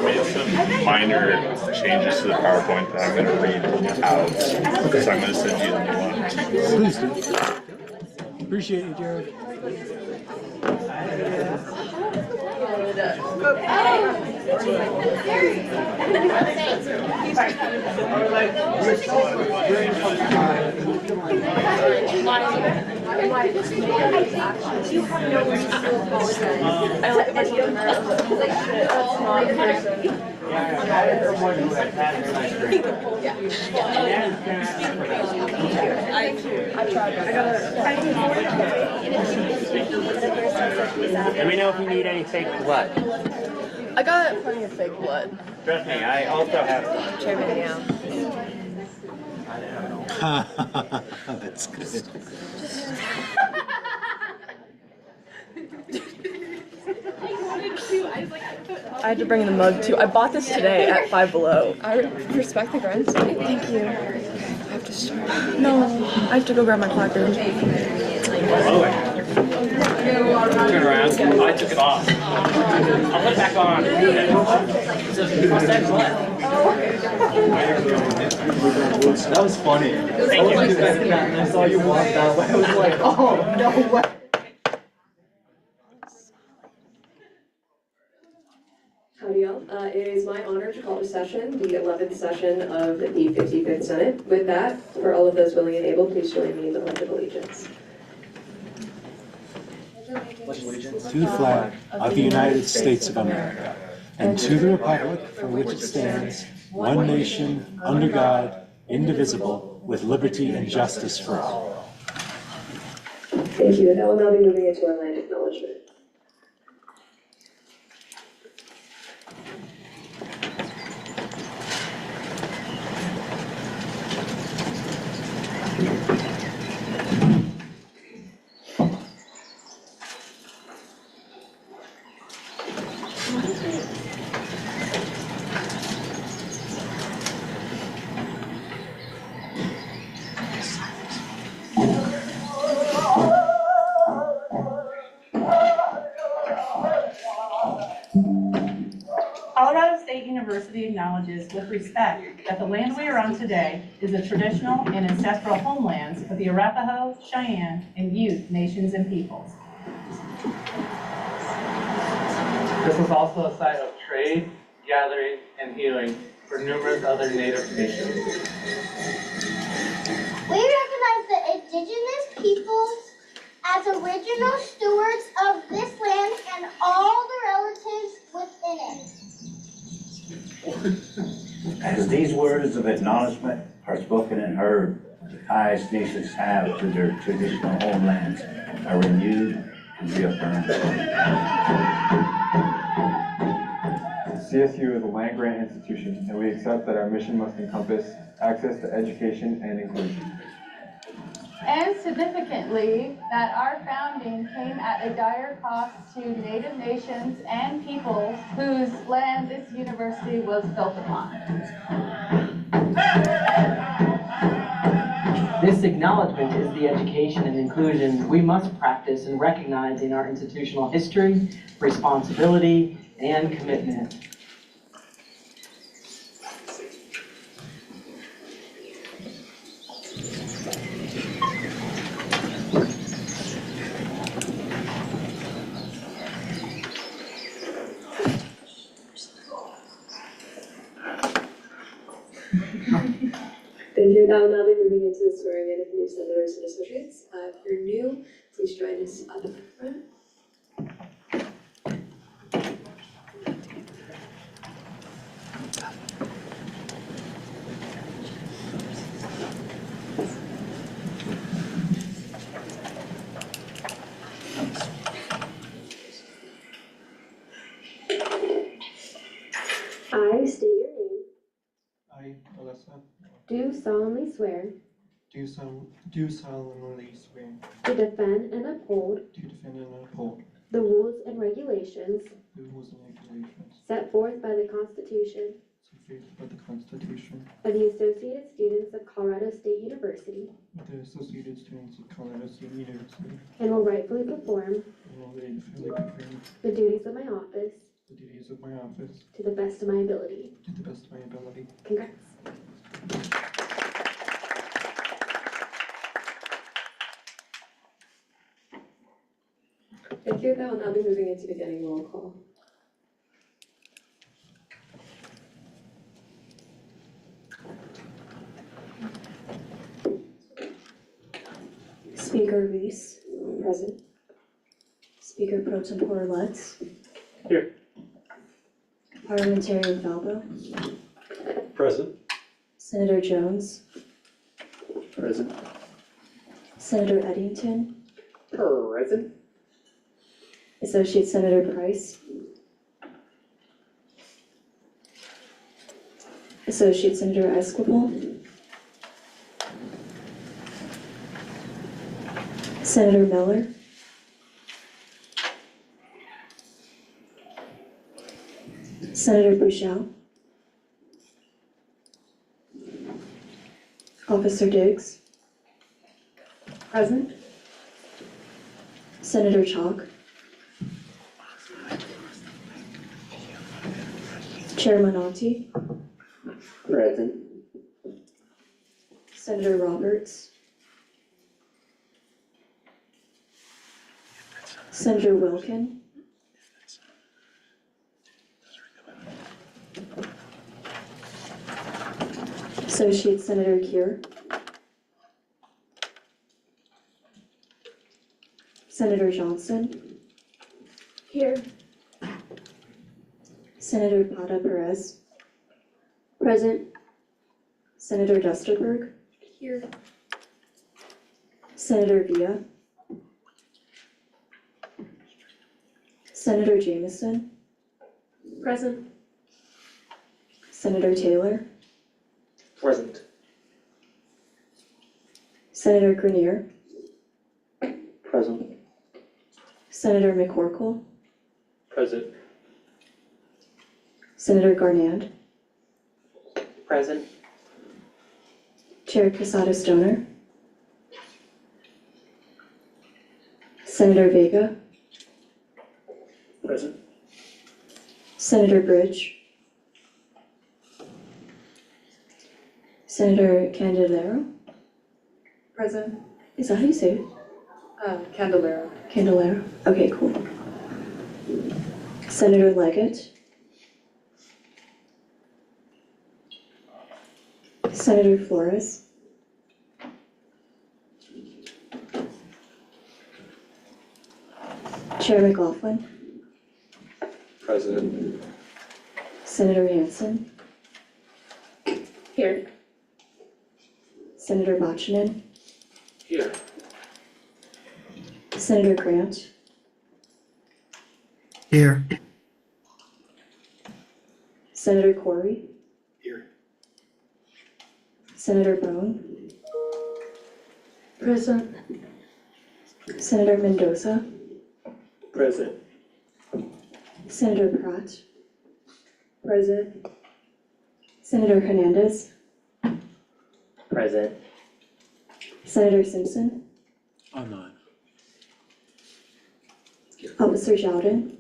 Made some minor changes to the PowerPoint that I'm going to read out. So I'm going to send you the new one. Please do. Appreciate you, Jared. Let me know if you need any fake blood. I got plenty of fake blood. Trust me, I also have some. Chairman, yeah. That's good. I had to bring in the mug too. I bought this today at Five Below. I respect the grants. Thank you. I have to start. No, I have to go grab my placard. Turn around. I took it off. I'll put it back on. That was funny. Thank you. And I saw you walk that way. I was like, oh, no way. Howdy y'all. It is my honor to call to session the 11th session of the 55th Senate. With that, for all of those willing and able, please join me in the Pledge of Allegiance. To the flag of the United States of America, and to the republic for which it stands, one nation, under God, indivisible, with liberty and justice for all. Thank you. And that will now be moving into our land acknowledgement. Colorado State University acknowledges with respect that the land we are on today is the traditional and ancestral homelands of the Arapaho, Cheyenne, and Ute nations and peoples. This is also a site of trade, gathering, and healing for numerous other native nations. We recognize the indigenous peoples as original stewards of this land and all the relatives within it. As these words of acknowledgement are spoken and heard, the ties nations have to their traditional homelands are renewed and reaffirmed. CSU is a land-grant institution, and we accept that our mission must encompass access to education and inclusion. And significantly, that our founding came at a dire cost to Native nations and peoples whose land this university was built upon. This acknowledgement is the education and inclusion we must practice and recognize in our institutional history, responsibility, and commitment. Thank you. That will now be moving into the swearing in of new senators and associates. If you're new, please join us at the front. I state your name. I, Alyssa, Do solemnly swear do solemnly swear to defend and uphold to defend and uphold the rules and regulations the rules and regulations set forth by the Constitution set forth by the Constitution of the Associated Students of Colorado State University, of the Associated Students of Colorado State University, and will rightfully perform and will faithfully perform the duties of my office the duties of my office to the best of my ability. to the best of my ability. Congrats. Thank you. That will now be moving into beginning roll call. Speaker Reese. Present. Speaker Pro Tempore Lutz. Here. Parliamentarian Falbo. Present. Senator Jones. Present. Senator Eddington. Present. Associate Senator Price. Associate Senator Esquivel. Senator Miller. Senator Bushell. Officer Diggs. Present. Senator Chalk. Chair Minotti. Present. Senator Roberts. Senator Wilkin. Associate Senator Keir. Senator Johnson. Here. Senator Pata Perez. Present. Senator Dusterberg. Here. Senator Villa. Senator Jameson. Present. Senator Taylor. Present. Senator Grenier. Present. Senator McCorkle. Present. Senator Garnand. Present. Chair Quesada Stoner. Senator Vega. Present. Senator Bridge. Senator Candelero. Present. Is that how you say it? Candelero. Candelero. Okay, cool. Senator Leggett. Senator Flores. Chair McLaughlin. Present. Senator Hansen. Here. Senator Bochinen. Here. Senator Grant. Here. Senator Corey. Here. Senator Bone. Present. Senator Mendoza. Present. Senator Pratt. Present. Senator Hernandez. Present. Senator Simpson. Online. Officer Jowden.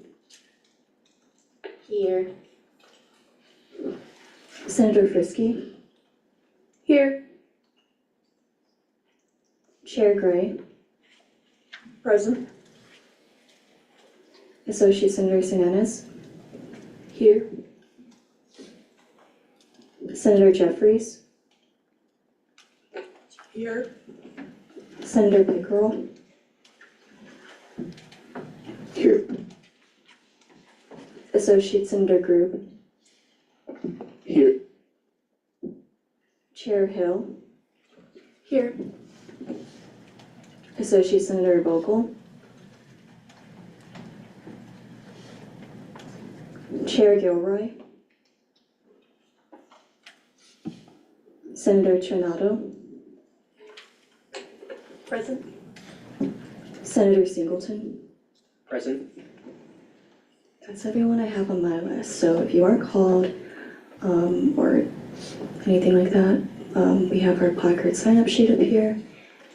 Here. Senator Frisky. Here. Chair Gray. Present. Associate Senator Sinanes. Here. Senator Jeffries. Here. Senator Pickerel. Here. Associate Senator Grube. Here. Chair Hill. Here. Associate Senator Vogel. Chair Gilroy. Senator Tornado. Present. Senator Singleton. Present. That's everyone I have on my list. So if you aren't called or anything like that, we have our placard sign-up sheet up here.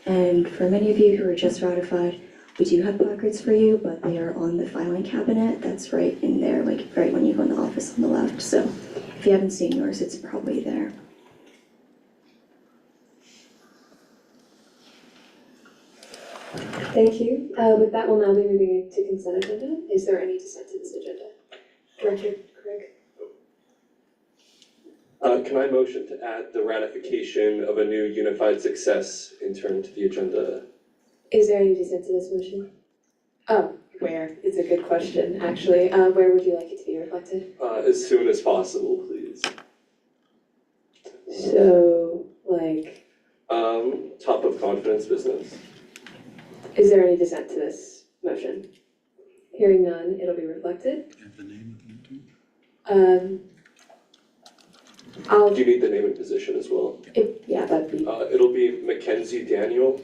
And for many of you who are just ratified, We do have placards for you, but they are on the filing cabinet. That's right in there, like right when you go in the office on the left. So if you haven't seen yours, it's probably there. Thank you. With that, we'll now be moving to consent agenda. Is there any dissent to this agenda? Director Craig? Can I motion to add the ratification of a new unified success intern to the agenda? Is there any dissent to this motion? Oh, where? It's a good question, actually. Where would you like it to be reflected? As soon as possible, please. So, like, Top of confidence business. is there any dissent to this motion? Hearing none, it'll be reflected. Have the name of the intern? I'll, Do you need the name and position as well? yeah, that'd be, It'll be Mackenzie Daniel,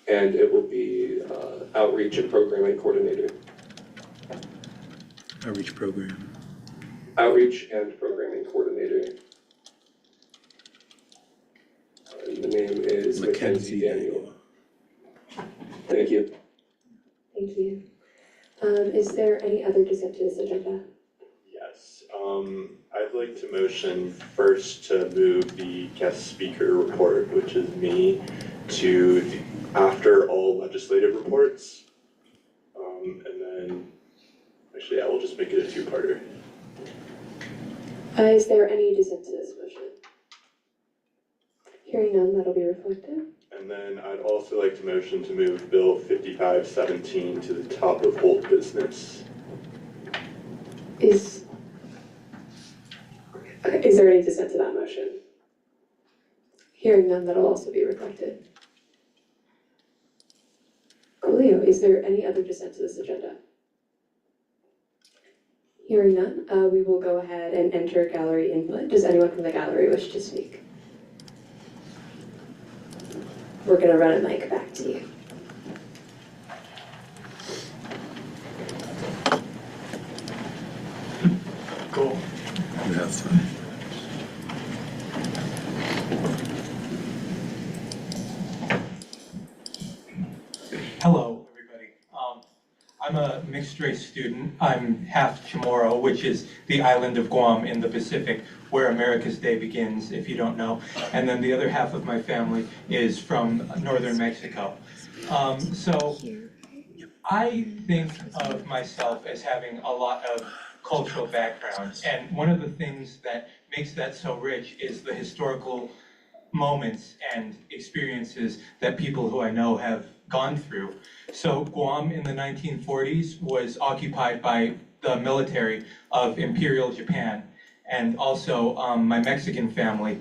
and it will be outreach and programming coordinator. Outreach program. Outreach and programming coordinator. And the name is Mackenzie Daniel. Thank you. thank you. Is there any other dissent to this agenda? Yes, I'd like to motion first to move the guest speaker report, which is me, to after all legislative reports. And then, actually, I will just make it a two-parter. Is there any dissent to this motion? Hearing none, that'll be reflected. And then I'd also like to motion to move Bill 5517 to the top of old business. Is there any dissent to that motion? Hearing none, that'll also be reflected. Coolio, is there any other dissent to this agenda? Hearing none, we will go ahead and enter gallery input. Does anyone from the gallery wish to speak? We're gonna run a mic back to you. Cool. You have 5 minutes. Hello, everybody. I'm a mixed race student. I'm half Chamorro, which is the island of Guam in the Pacific, where America's Day begins, if you don't know. And then the other half of my family is from northern Mexico. So I think of myself as having a lot of cultural background. And one of the things that makes that so rich is the historical moments and experiences that people who I know have gone through. So Guam in the 1940s was occupied by the military of Imperial Japan. And also my Mexican family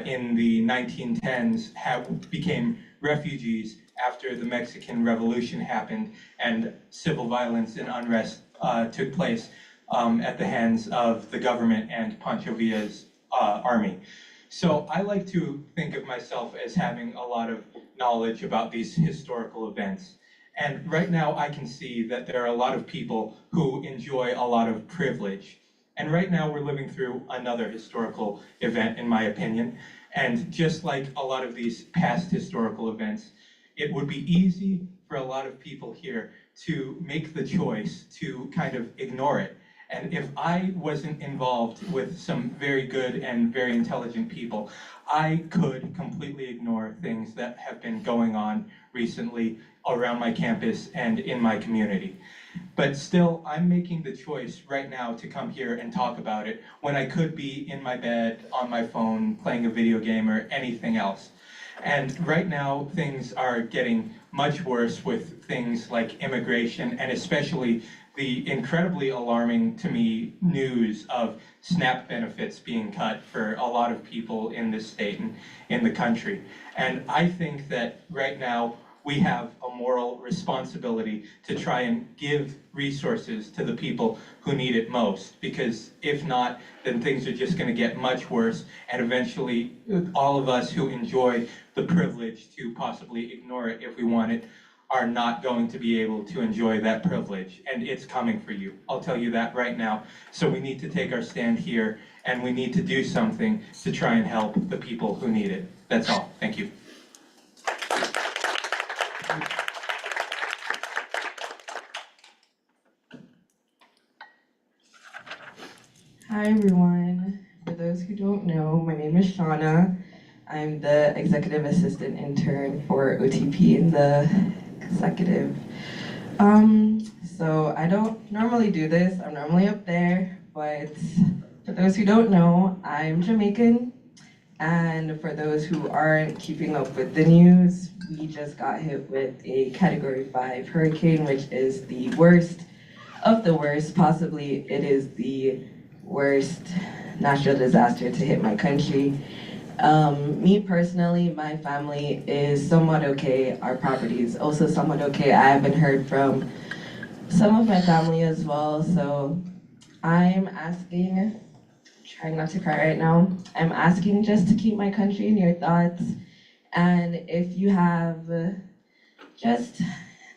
in the 1910s became refugees after the Mexican Revolution happened and civil violence and unrest took place at the hands of the government and Pancho Villa's army. So I like to think of myself as having a lot of knowledge about these historical events. And right now I can see that there are a lot of people who enjoy a lot of privilege. And right now we're living through another historical event, in my opinion. And just like a lot of these past historical events, it would be easy for a lot of people here to make the choice to kind of ignore it. And if I wasn't involved with some very good and very intelligent people, I could completely ignore things that have been going on recently around my campus and in my community. But still, I'm making the choice right now to come here and talk about it when I could be in my bed, on my phone, playing a video game or anything else. And right now, things are getting much worse with things like immigration and especially the incredibly alarming to me news of SNAP benefits being cut for a lot of people in this state and in the country. And I think that right now we have a moral responsibility to try and give resources to the people who need it most, because if not, then things are just going to get much worse, and eventually all of us who enjoy the privilege to possibly ignore it if we want it are not going to be able to enjoy that privilege, and it's coming for you. I'll tell you that right now. So we need to take our stand here, and we need to do something to try and help the people who need it. That's all. Thank you. Hi everyone. For those who don't know, my name is Shauna. I'm the executive assistant intern for OTP in the executive. So I don't normally do this. I'm normally up there, but for those who don't know, I'm Jamaican. And for those who aren't keeping up with the news, we just got hit with a Category 5 hurricane, which is the worst of the worst. Possibly it is the worst natural disaster to hit my country. Me personally, my family is somewhat okay. Our property is also somewhat okay. I haven't heard from some of my family as well, so I'm asking, trying not to cry right now, I'm asking just to keep my country in your thoughts. And if you have, just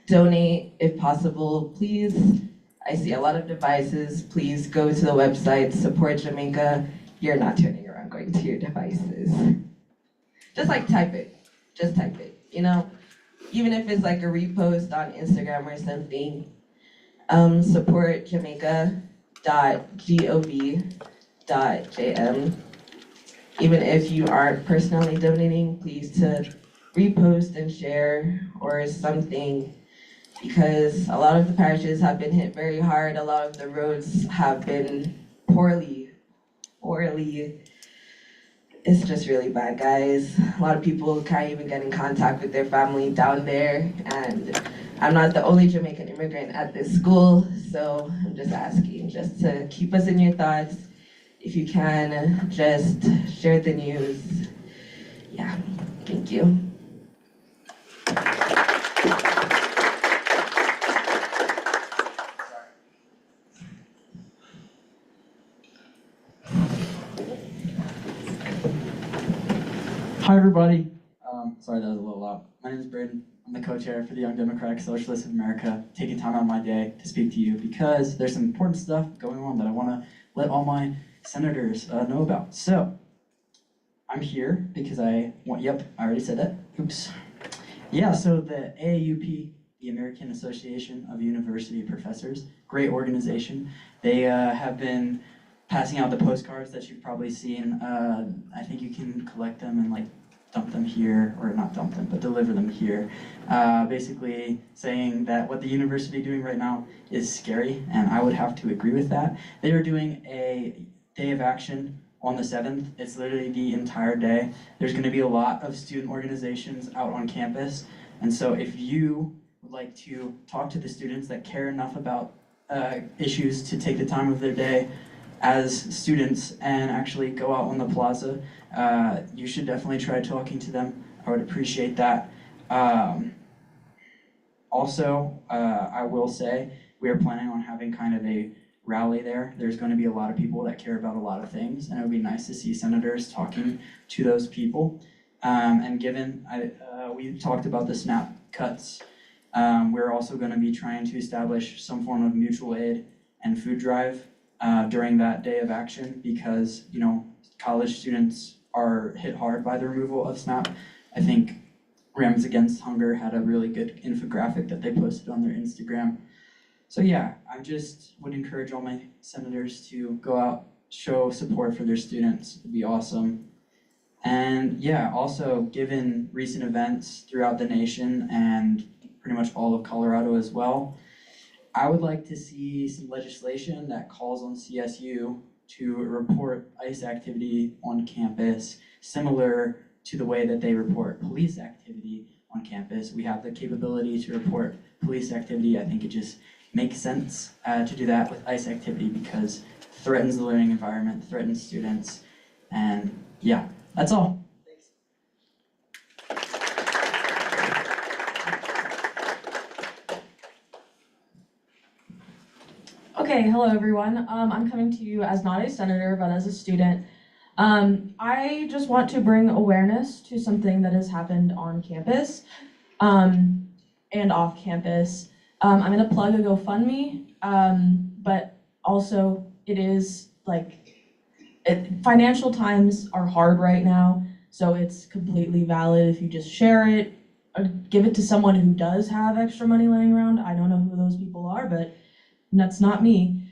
donate if possible, please. I see a lot of devices. Please go to the website, support Jamaica. You're not turning around going to your devices. Just like type it, just type it, you know? Even if it's like a repost on Instagram or something. Support jamaica.gov.jm. Even if you aren't personally donating, please to repost and share or something, because a lot of the parishes have been hit very hard. A lot of the roads have been poorly. It's just really bad, guys. A lot of people can't even get in contact with their family down there, and I'm not the only Jamaican immigrant at this school, so I'm just asking just to keep us in your thoughts. If you can, just share the news. Yeah, thank you. Hi everybody. Sorry that was a little loud. My name is Braden. I'm the co-chair for the Young Democratic Socialists of America, taking time out of my day to speak to you because there's some important stuff going on that I want to let all my senators know about. So, I'm here because I already said that. Oops. Yeah, so the AAUP, the American Association of University Professors, great organization. They have been passing out the postcards that you've probably seen. I think you can collect them and like dump them here, or not dump them, but deliver them here. Basically saying that what the university doing right now is scary, and I would have to agree with that. They are doing a day of action on the 7th. It's literally the entire day. There's going to be a lot of student organizations out on campus, and so if you would like to talk to the students that care enough about issues to take the time of their day as students and actually go out on the plaza, you should definitely try talking to them. I would appreciate that. Also, I will say we are planning on having kind of a rally there. There's going to be a lot of people that care about a lot of things, and it would be nice to see senators talking to those people. And given we talked about the SNAP cuts, we're also going to be trying to establish some form of mutual aid and food drive during that day of action, because college students are hit hard by the removal of SNAP. I think Rams Against Hunger had a really good infographic that they posted on their Instagram. So yeah, I just would encourage all my senators to go out, show support for their students. It'd be awesome. And yeah, also given recent events throughout the nation and pretty much all of Colorado as well, I would like to see some legislation that calls on CSU to report ICE activity on campus, similar to the way that they report police activity on campus. We have the capability to report police activity. I think it just makes sense to do that with ICE activity because it threatens the learning environment, threatens students, and yeah, that's all. Okay, hello everyone. I'm coming to you as not a senator, but as a student. I just want to bring awareness to something that has happened on campus and off campus. I'm gonna plug a GoFundMe, but also it is financial times are hard right now, so it's completely valid if you just share it, or give it to someone who does have extra money laying around. I don't know who those people are, but that's not me.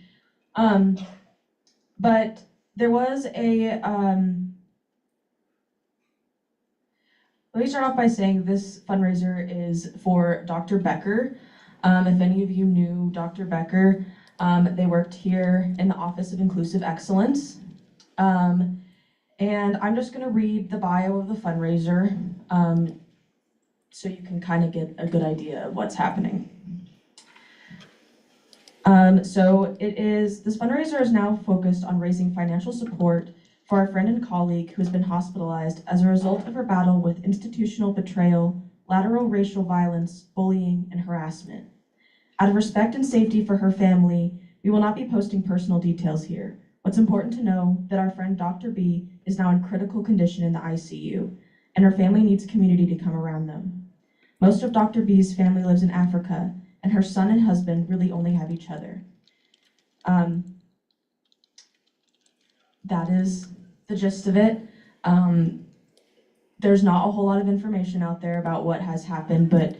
But there was a, let me start off by saying this fundraiser is for Dr. Becker. If any of you knew Dr. Becker, they worked here in the Office of Inclusive Excellence. And I'm just gonna read the bio of the fundraiser so you can kind of get a good idea of what's happening. So this fundraiser is now focused on raising financial support for our friend and colleague who has been hospitalized as a result of her battle with institutional betrayal, lateral racial violence, bullying, and harassment. Out of respect and safety for her family, we will not be posting personal details here. What's important to know that our friend Dr. B is now in critical condition in the ICU, and her family needs community to come around them. Most of Dr. B's family lives in Africa, and her son and husband really only have each other. That is the gist of it. There's not a whole lot of information out there about what has happened, but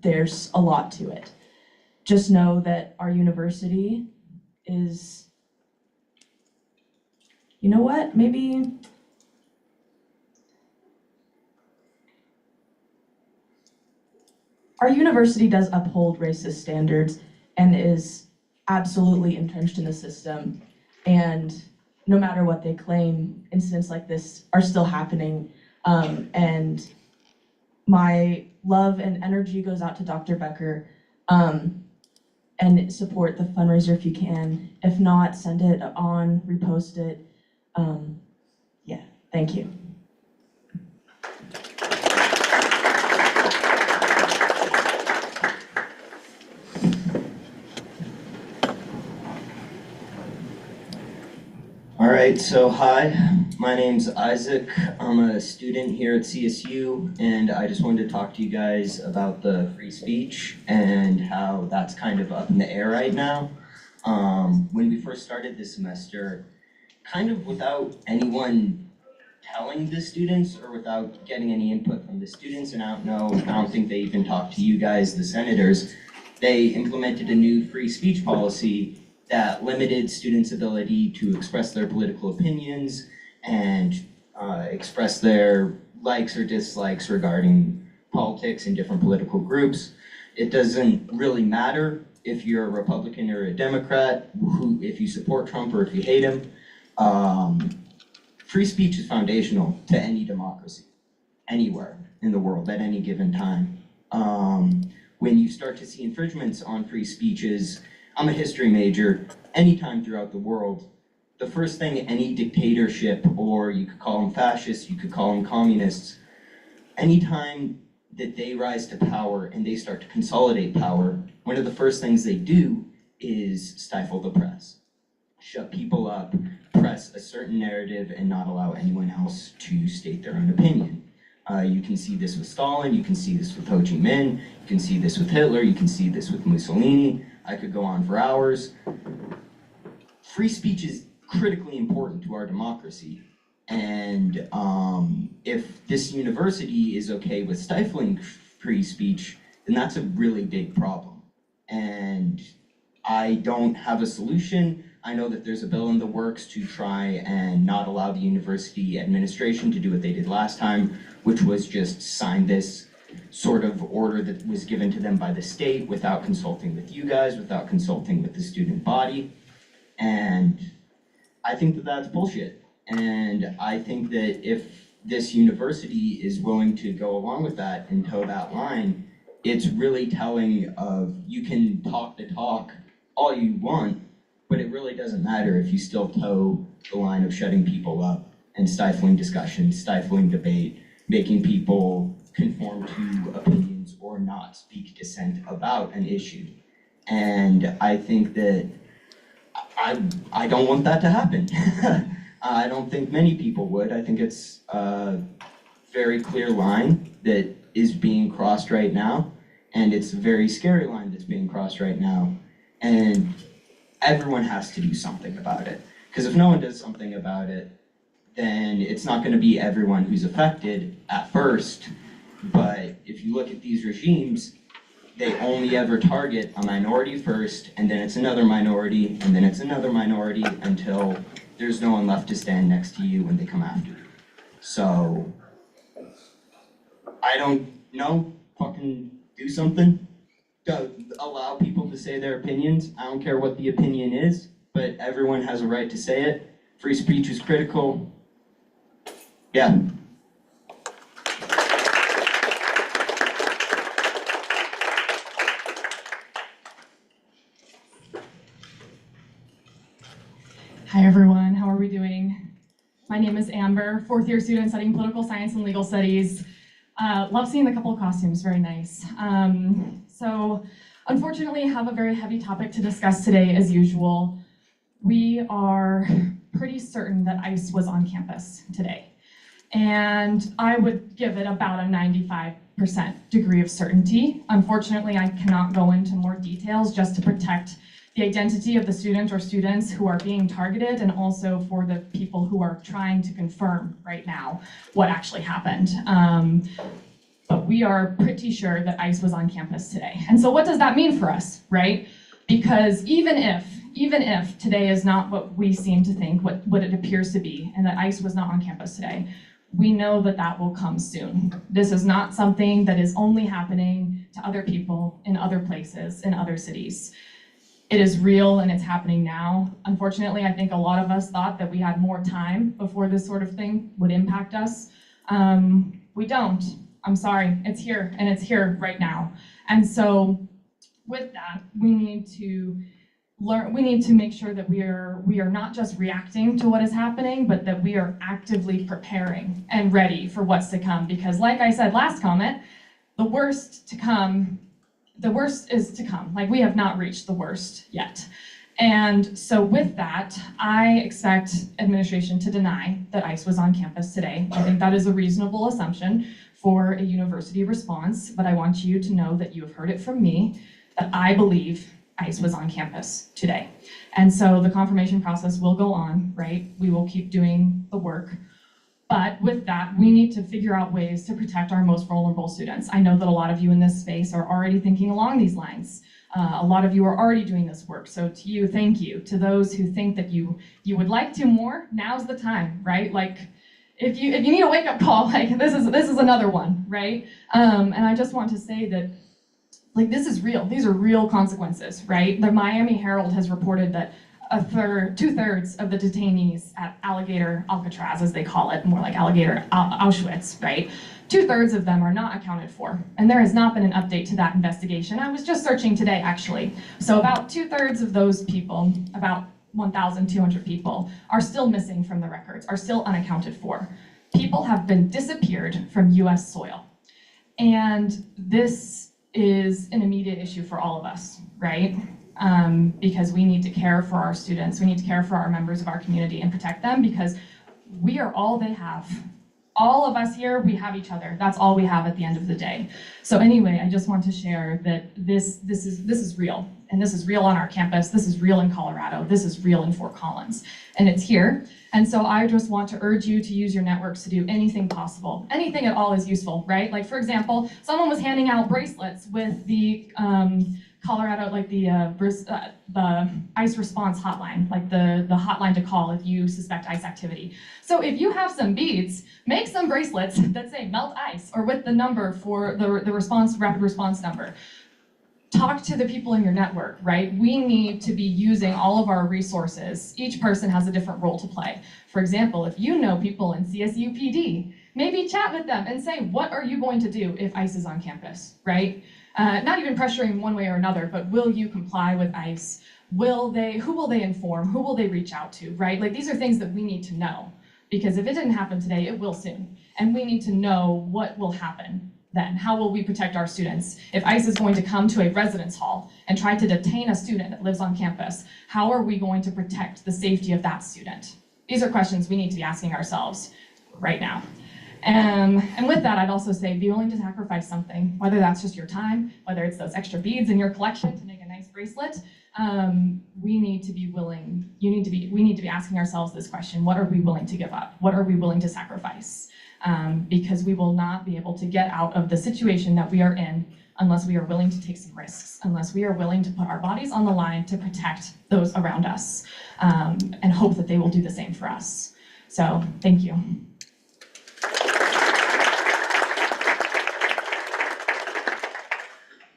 there's a lot to it. Just know that our university is, you know what, maybe, our university does uphold racist standards and is absolutely entrenched in the system. And no matter what they claim, incidents like this are still happening. And my love and energy goes out to Dr. Becker. And support the fundraiser if you can. If not, send it on, repost it. Yeah, thank you. All right, so hi, my name's Isaac. I'm a student here at CSU, and I just wanted to talk to you guys about the free speech and how that's kind of up in the air right now. When we first started this semester, kind of without anyone telling the students or without getting any input from the students, and I don't think they even talked to you guys, the senators, they implemented a new free speech policy that limited students' ability to express their political opinions and express their likes or dislikes regarding politics and different political groups. It doesn't really matter if you're a Republican or a Democrat, if you support Trump or if you hate him. Free speech is foundational to any democracy, anywhere in the world at any given time. When you start to see infringements on free speeches, I'm a history major, anytime throughout the world, the first thing any dictatorship, or you could call them fascists, you could call them communists, anytime that they rise to power and they start to consolidate power, one of the first things they do is stifle the press. Shut people up, press a certain narrative, and not allow anyone else to state their own opinion. You can see this with Stalin, you can see this with Ho Chi Minh, you can see this with Hitler, you can see this with Mussolini. I could go on for hours. Free speech is critically important to our democracy. And if this university is okay with stifling free speech, then that's a really big problem. And I don't have a solution. I know that there's a bill in the works to try and not allow the university administration to do what they did last time, which was just sign this sort of order that was given to them by the state without consulting with you guys, without consulting with the student body. And I think that that's bullshit. And I think that if this university is willing to go along with that and toe that line, it's really telling of you can talk the talk all you want, but it really doesn't matter if you still toe the line of shutting people up and stifling discussion, stifling debate, making people conform to opinions or not speak dissent about an issue. And I think that I don't want that to happen. I don't think many people would. I think it's a very clear line that is being crossed right now, and it's a very scary line that's being crossed right now. And everyone has to do something about it. Because if no one does something about it, then it's not going to be everyone who's affected at first. But if you look at these regimes, they only ever target a minority first, and then it's another minority, and then it's another minority, until there's no one left to stand next to you when they come after you. So, I don't know, fucking do something. Allow people to say their opinions. I don't care what the opinion is, but everyone has a right to say it. Free speech is critical. Yeah. Hi everyone, how are we doing? My name is Amber, fourth year student studying political science and legal studies. Love seeing the couple of costumes, very nice. So unfortunately I have a very heavy topic to discuss today as usual. We are pretty certain that ICE was on campus today. And I would give it about a 95% degree of certainty. Unfortunately, I cannot go into more details just to protect the identity of the student or students who are being targeted, and also for the people who are trying to confirm right now what actually happened. But we are pretty sure that ICE was on campus today. And so what does that mean for us, right? Because even if today is not what we seem to think, what it appears to be, and that ICE was not on campus today, we know that that will come soon. This is not something that is only happening to other people in other places, in other cities. It is real and it's happening now. Unfortunately, I think a lot of us thought that we had more time before this sort of thing would impact us. We don't. I'm sorry, it's here, and it's here right now. And so with that, we need to make sure that we are not just reacting to what is happening, but that we are actively preparing and ready for what's to come. Because like I said last comment, the worst is to come. Like, we have not reached the worst yet. And so with that, I expect administration to deny that ICE was on campus today. I think that is a reasonable assumption for a university response, but I want you to know that you have heard it from me, that I believe ICE was on campus today. And so the confirmation process will go on, right? We will keep doing the work. But with that, we need to figure out ways to protect our most vulnerable students. I know that a lot of you in this space are already thinking along these lines. A lot of you are already doing this work. So to you, thank you. To those who think that you would like to more, now's the time, right? Like, if you need a wake-up call, like this is another one, right? And I just want to say that, like, this is real. These are real consequences, right? The Miami Herald has reported that two-thirds of the detainees at Alligator Alcatraz, as they call it, more like Alligator Auschwitz, right? 2/3 of them are not accounted for, and there has not been an update to that investigation. I was just searching today, actually. So about 2/3 of those people, about 1,200 people, are still missing from the records, are still unaccounted for. People have been disappeared from US soil. And this is an immediate issue for all of us, right? Because we need to care for our students, we need to care for our members of our community and protect them, because we are all they have. All of us here, we have each other. That's all we have at the end of the day. So anyway, I just want to share that this is real, and this is real on our campus. This is real in Colorado. This is real in Fort Collins, and it's here. And so I just want to urge you to use your networks to do anything possible. Anything at all is useful, right? Like, for example, someone was handing out bracelets with the Colorado, like the ICE response hotline, like the hotline to call if you suspect ICE activity. So if you have some beads, make some bracelets that say melt ICE, or with the number for the rapid response number. Talk to the people in your network, right? We need to be using all of our resources. Each person has a different role to play. For example, if you know people in CSU PD, maybe chat with them and say, what are you going to do if ICE is on campus, right? Not even pressuring one way or another, but will you comply with ICE? Who will they inform? Who will they reach out to, right? Like, these are things that we need to know, because if it didn't happen today, it will soon. And we need to know what will happen then. How will we protect our students? If ICE is going to come to a residence hall and try to detain a student that lives on campus, how are we going to protect the safety of that student? These are questions we need to be asking ourselves right now. And with that, I'd also say, be willing to sacrifice something, whether that's just your time, whether it's those extra beads in your collection to make a nice bracelet. We need to be willing, we need to be asking ourselves this question: what are we willing to give up? What are we willing to sacrifice? Because we will not be able to get out of the situation that we are in unless we are willing to take some risks, unless we are willing to put our bodies on the line to protect those around us, and hope that they will do the same for us. So, thank you.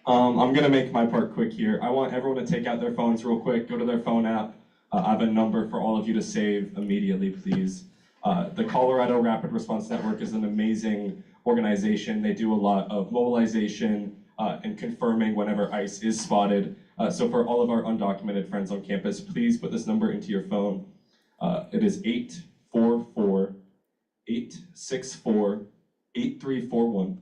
I'm gonna make my part quick here. I want everyone to take out their phones real quick, go to their phone app. I have a number for all of you to save immediately, please. The Colorado Rapid Response Network is an amazing organization. They do a lot of mobilization and confirming whenever ICE is spotted. So for all of our undocumented friends on campus, please put this number into your phone. It is 844-864-8341.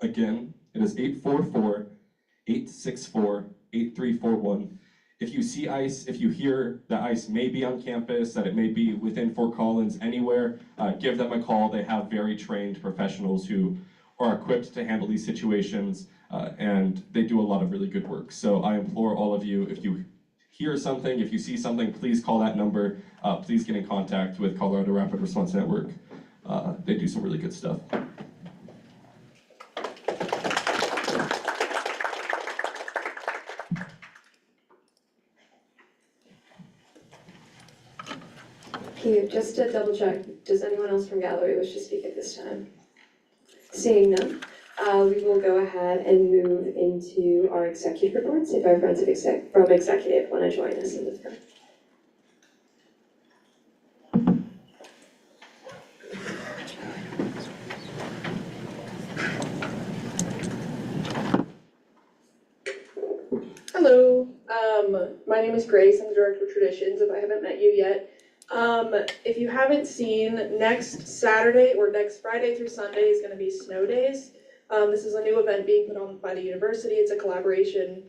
Again, it is 844-864-8341. If you see ICE, if you hear that ICE may be on campus, that it may be within Fort Collins, anywhere, give them a call. They have very trained professionals who are equipped to handle these situations, and they do a lot of really good work. So I implore all of you, if you hear something, if you see something, please call that number. Please get in contact with Colorado Rapid Response Network. They do some really good stuff. Thank you. Just to double check, does anyone else from gallery wish to speak at this time? Seeing none, we will go ahead and move into our executive reports. If our friends from executive want to join us in this room. Hello, my name is Grace. I'm the Director of Traditions, if I haven't met you yet. If you haven't seen, next Saturday or next Friday through Sunday is going to be Snow Days. This is a new event being put on by the university. It's a collaboration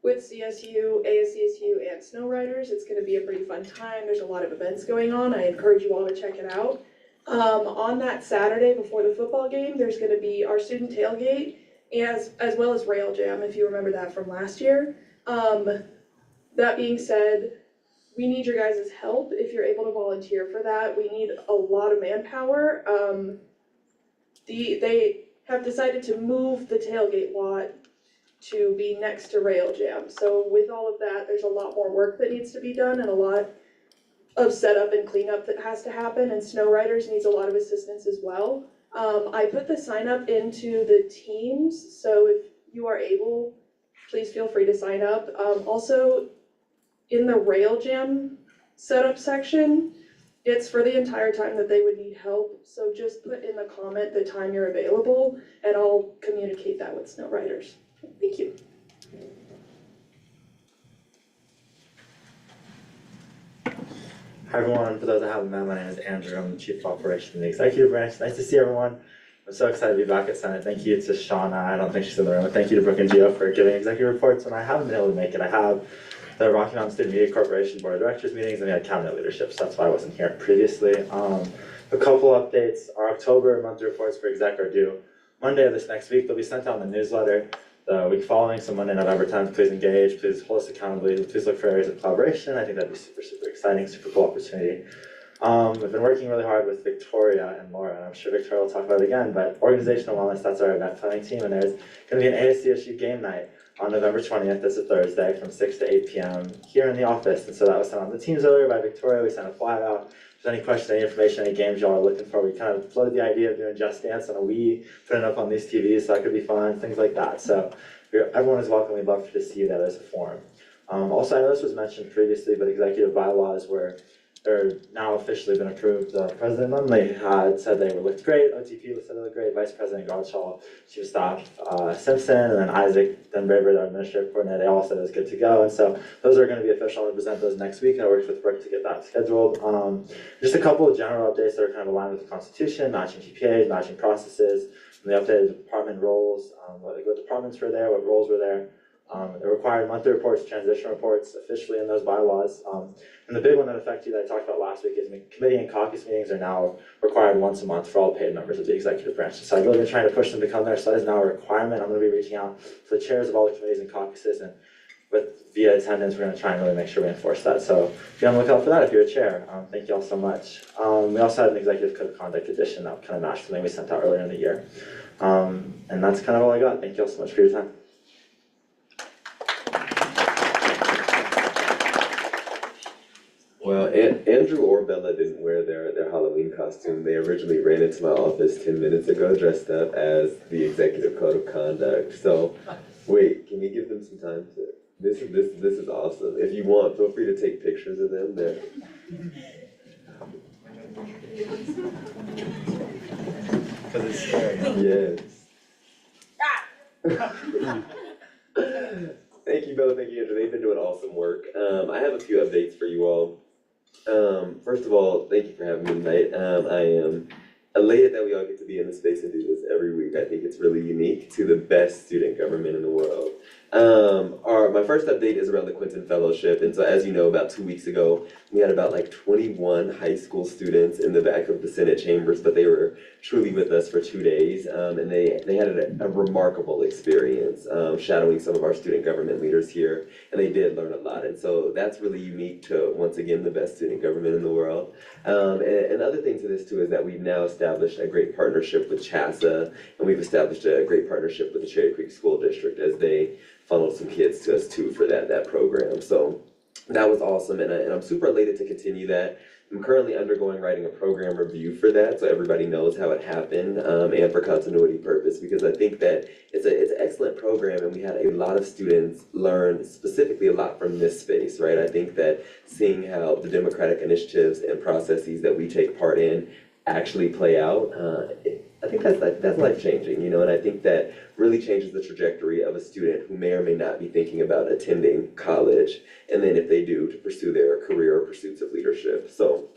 with CSU, ASCSU, and Snow Riders. It's going to be a pretty fun time. There's a lot of events going on. I encourage you all to check it out. On that Saturday before the football game, there's going to be our student tailgate as well as Rail Jam, if you remember that from last year. That being said, we need your guys' help if you're able to volunteer for that. We need a lot of manpower. They have decided to move the tailgate lot to be next to Rail Jam. So with all of that, there's a lot more work that needs to be done and a lot of setup and cleanup that has to happen, and Snow Riders needs a lot of assistance as well. I put the sign up into the Teams, so if you are able, please feel free to sign up. Also, in the Rail Jam setup section, it's for the entire time that they would need help. So just put in the comment the time you're available, and I'll communicate that with Snow Riders. Thank you. Hi everyone, for those that haven't met, my name is Andrew. I'm the Chief of Operations in the Executive Branch. Nice to see everyone. I'm so excited to be back at Senate. Thank you to Shauna, I don't think she's in the room, but thank you to Brooke and Gio for giving executive reports when I haven't been able to make it. I have the Rocky Mountain Student Media Corporation Board of Directors meetings, and we had cabinet leadership, so that's why I wasn't here previously. A couple updates. Our October monthly reports for exec are due Monday of this next week. They'll be sent out in the newsletter the week following, so Monday, November 10th. Please engage, please hold us accountable, please look for areas of collaboration. I think that'd be super, super exciting, super cool opportunity. We've been working really hard with Victoria and Laura, and I'm sure Victoria will talk about it again, but organizational wellness, that's our event planning team, and there's going to be an ASCSU game night on November 20th, that's a Thursday, from 6 to 8 p.m. here in the office. And so that was sent on the Teams earlier by Victoria. We sent a flyer out. If there's any questions, any information, any games y'all are looking for, we kind of floated the idea of doing Just Dance on a Wii, putting it up on these TVs, so that could be fun, things like that. So everyone is welcome. We'd love to see that as a forum. Also, I know this was mentioned previously, but executive bylaws they're now officially been approved. President Lumley had said they looked great. OTP said they looked great. Vice President Gottschall, Chief of Staff Simpson, and then Isaac Denbraver, our administrative coordinator, they all said it was good to go. And so those are going to be official. I'm going to present those next week, and I worked with Brooke to get that scheduled. Just a couple of general updates that are kind of aligned with the Constitution, matching GPAs, matching processes, and the updated department roles, what departments were there, what roles were there. The required monthly reports, transition reports, officially in those bylaws. And the big one that affects you that I talked about last week is committee and caucus meetings are now required once a month for all paid members of the executive branch. So I've really been trying to push them to come there, so that is now a requirement. I'm going to be reaching out to the chairs of all the committees and caucuses, and via attendance, we're going to try and really make sure we enforce that. So be on the lookout for that if you're a chair. Thank you all so much. We also had an executive code of conduct edition that kind of matched something we sent out earlier in the year. And that's kind of all I got. Thank you all so much for your time. Well, Andrew or Bella didn't wear their Halloween costume. They originally ran into my office 10 minutes ago dressed up as the Executive Code of Conduct. So, wait, can we give them some time to? This is awesome. If you want, feel free to take pictures of them. There. Because it's scary. Yes. Thank you, Bella. Thank you, Andrew. They've been doing awesome work. I have a few updates for you all. First of all, thank you for having me tonight. I am elated that we all get to be in this space and do this every week. I think it's really unique to the best student government in the world. My first update is around the Quentin Fellowship. And so as you know, about 2 weeks ago, we had about like 21 high school students in the back of the Senate chambers, but they were truly with us for 2 days. And they had a remarkable experience shadowing some of our student government leaders here. And they did learn a lot. And so that's really unique to, once again, the best student government in the world. And another thing to this too is that we've now established a great partnership with CHASA, and we've established a great partnership with the Cherry Creek School District as they funneled some kids to us too for that program. So that was awesome, and I'm super elated to continue that. I'm currently writing a program review for that, so everybody knows how it happened, and for continuity purpose, because I think that it's an excellent program, and we had a lot of students learn specifically a lot from this space, right? I think that seeing how the democratic initiatives and processes that we take part in actually play out, I think that's life-changing, you know, and I think that really changes the trajectory of a student who may or may not be thinking about attending college, and then if they do, to pursue their career or pursuits of leadership. So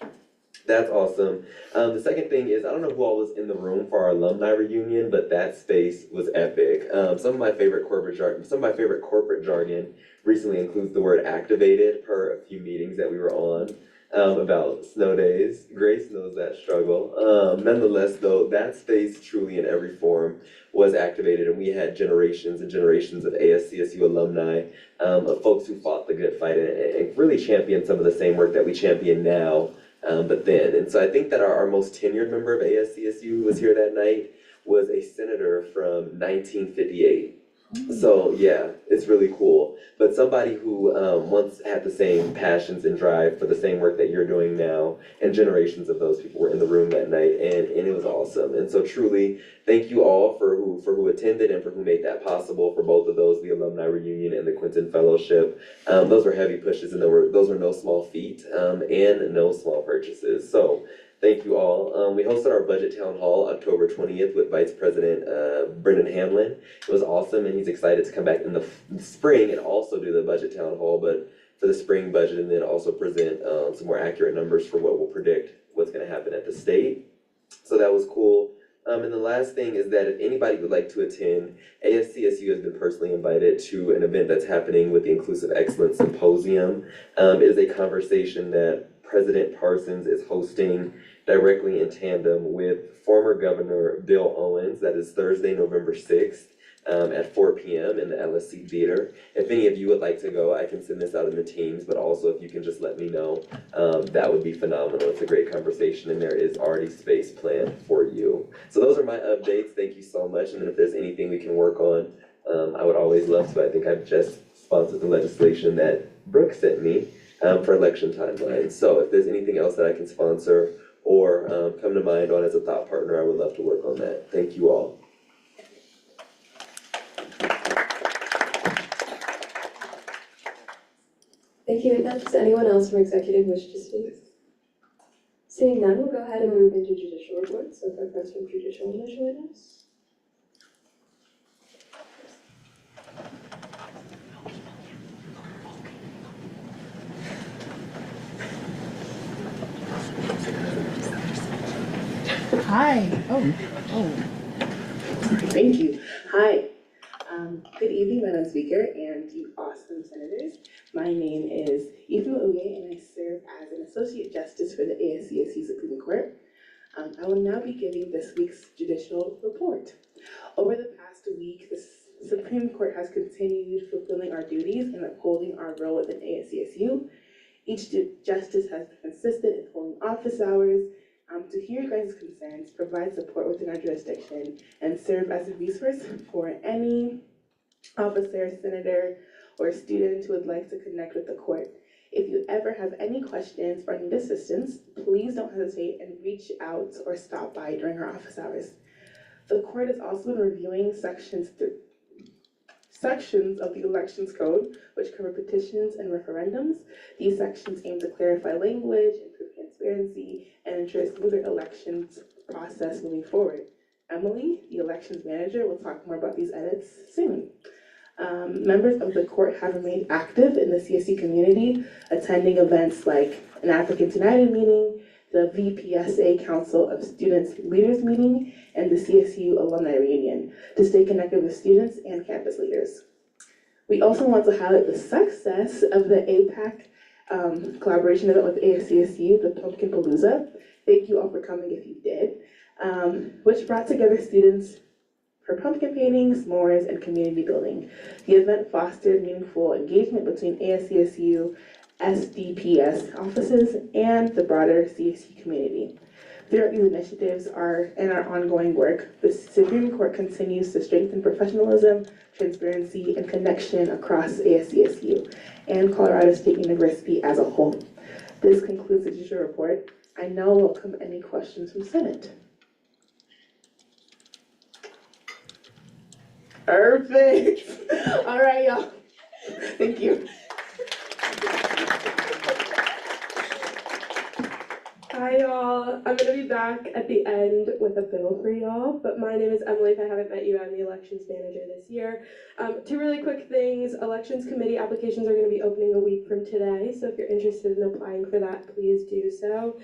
that's awesome. The second thing is, I don't know who all was in the room for our alumni reunion, but that space was epic. Some of my favorite corporate jargon recently includes the word activated per a few meetings that we were on. About snow days. Grace knows that struggle. Nonetheless, though, that space truly in every form was activated, and we had generations and generations of ASCSU alumni, of folks who fought the good fight and really championed some of the same work that we champion now, but then. And so I think that our most tenured member of ASCSU who was here that night was a senator from 1958. So yeah, it's really cool. But somebody who once had the same passions and drive for the same work that you're doing now, and generations of those people were in the room that night, and it was awesome. And so truly, thank you all for who attended and for who made that possible for both of those, the alumni reunion and the Quentin Fellowship. Those were heavy pushes, and those were no small feat, and no small purchases. So thank you all. We hosted our budget town hall October 20th with Vice President Brendan Hamlin. It was awesome, and he's excited to come back in the spring and also do the budget town hall, but for the spring budget, and then also present some more accurate numbers for what we'll predict what's going to happen at the state. So that was cool. And the last thing is that if anybody would like to attend, ASCSU has been personally invited to an event that's happening with the Inclusive Excellence Symposium. It is a conversation that President Parsons is hosting directly in tandem with former Governor Bill Owens. That is Thursday, November 6th at 4 p.m. in the LSC Theater. If any of you would like to go, I can send this out in the Teams, but also if you can just let me know, that would be phenomenal. It's a great conversation, and there is already space planned for you. So those are my updates. Thank you so much. And then if there's anything we can work on, I would always love to. I think I've just sponsored the legislation that Brooke sent me for election timelines. So if there's anything else that I can sponsor or come to mind on as a thought partner, I would love to work on that. Thank you all. Thank you, Edna. Does anyone else from executive wish to speak? Seeing none, we'll go ahead and move into judicial reports. So preference from judicial initial items. Hi. Thank you. Hi. Good evening, Madam Speaker and you awesome senators. My name is Ifeoma Uye, and I serve as an Associate Justice for the ASCSU Supreme Court. I will now be giving this week's judicial report. Over the past week, the Supreme Court has continued fulfilling our duties and upholding our role within ASCSU. Each justice has been consistent in holding office hours, to hear you guys' concerns, provide support within our jurisdiction, and serve as a resource for any officer, senator, or student who would like to connect with the court. If you ever have any questions or need assistance, please don't hesitate and reach out or stop by during our office hours. The court has also been reviewing sections of the Elections Code, which cover petitions and referendums. These sections aim to clarify language, improve transparency, and ensure a smoother elections process moving forward. Emily, the elections manager, will talk more about these edits soon. Members of the court have remained active in the CSU community, attending events like an Applicants United meeting, the VPSA Council of Students Leaders meeting, and the CSU Alumni Reunion to stay connected with students and campus leaders. We also want to highlight the success of the APAC collaboration event with ASCSU, the Pumpkin Palooza. Thank you all for coming if you did, which brought together students for pumpkin painting, s'mores, and community building. The event fostered meaningful engagement between ASCSU, SDPS offices, and the broader CSU community. Throughout these initiatives and our ongoing work, the Supreme Court continues to strengthen professionalism, transparency, and connection across ASCSU and Colorado State University as a whole. This concludes the judicial report. I now welcome any questions from Senate. Perfect. All right, y'all. Thank you. Hi y'all, I'm gonna be back at the end with a bill for y'all, but my name is Emily. If I haven't met you, I'm the elections manager this year. Two really quick things. Elections committee applications are gonna be opening a week from today, so if you're interested in applying for that, please do so.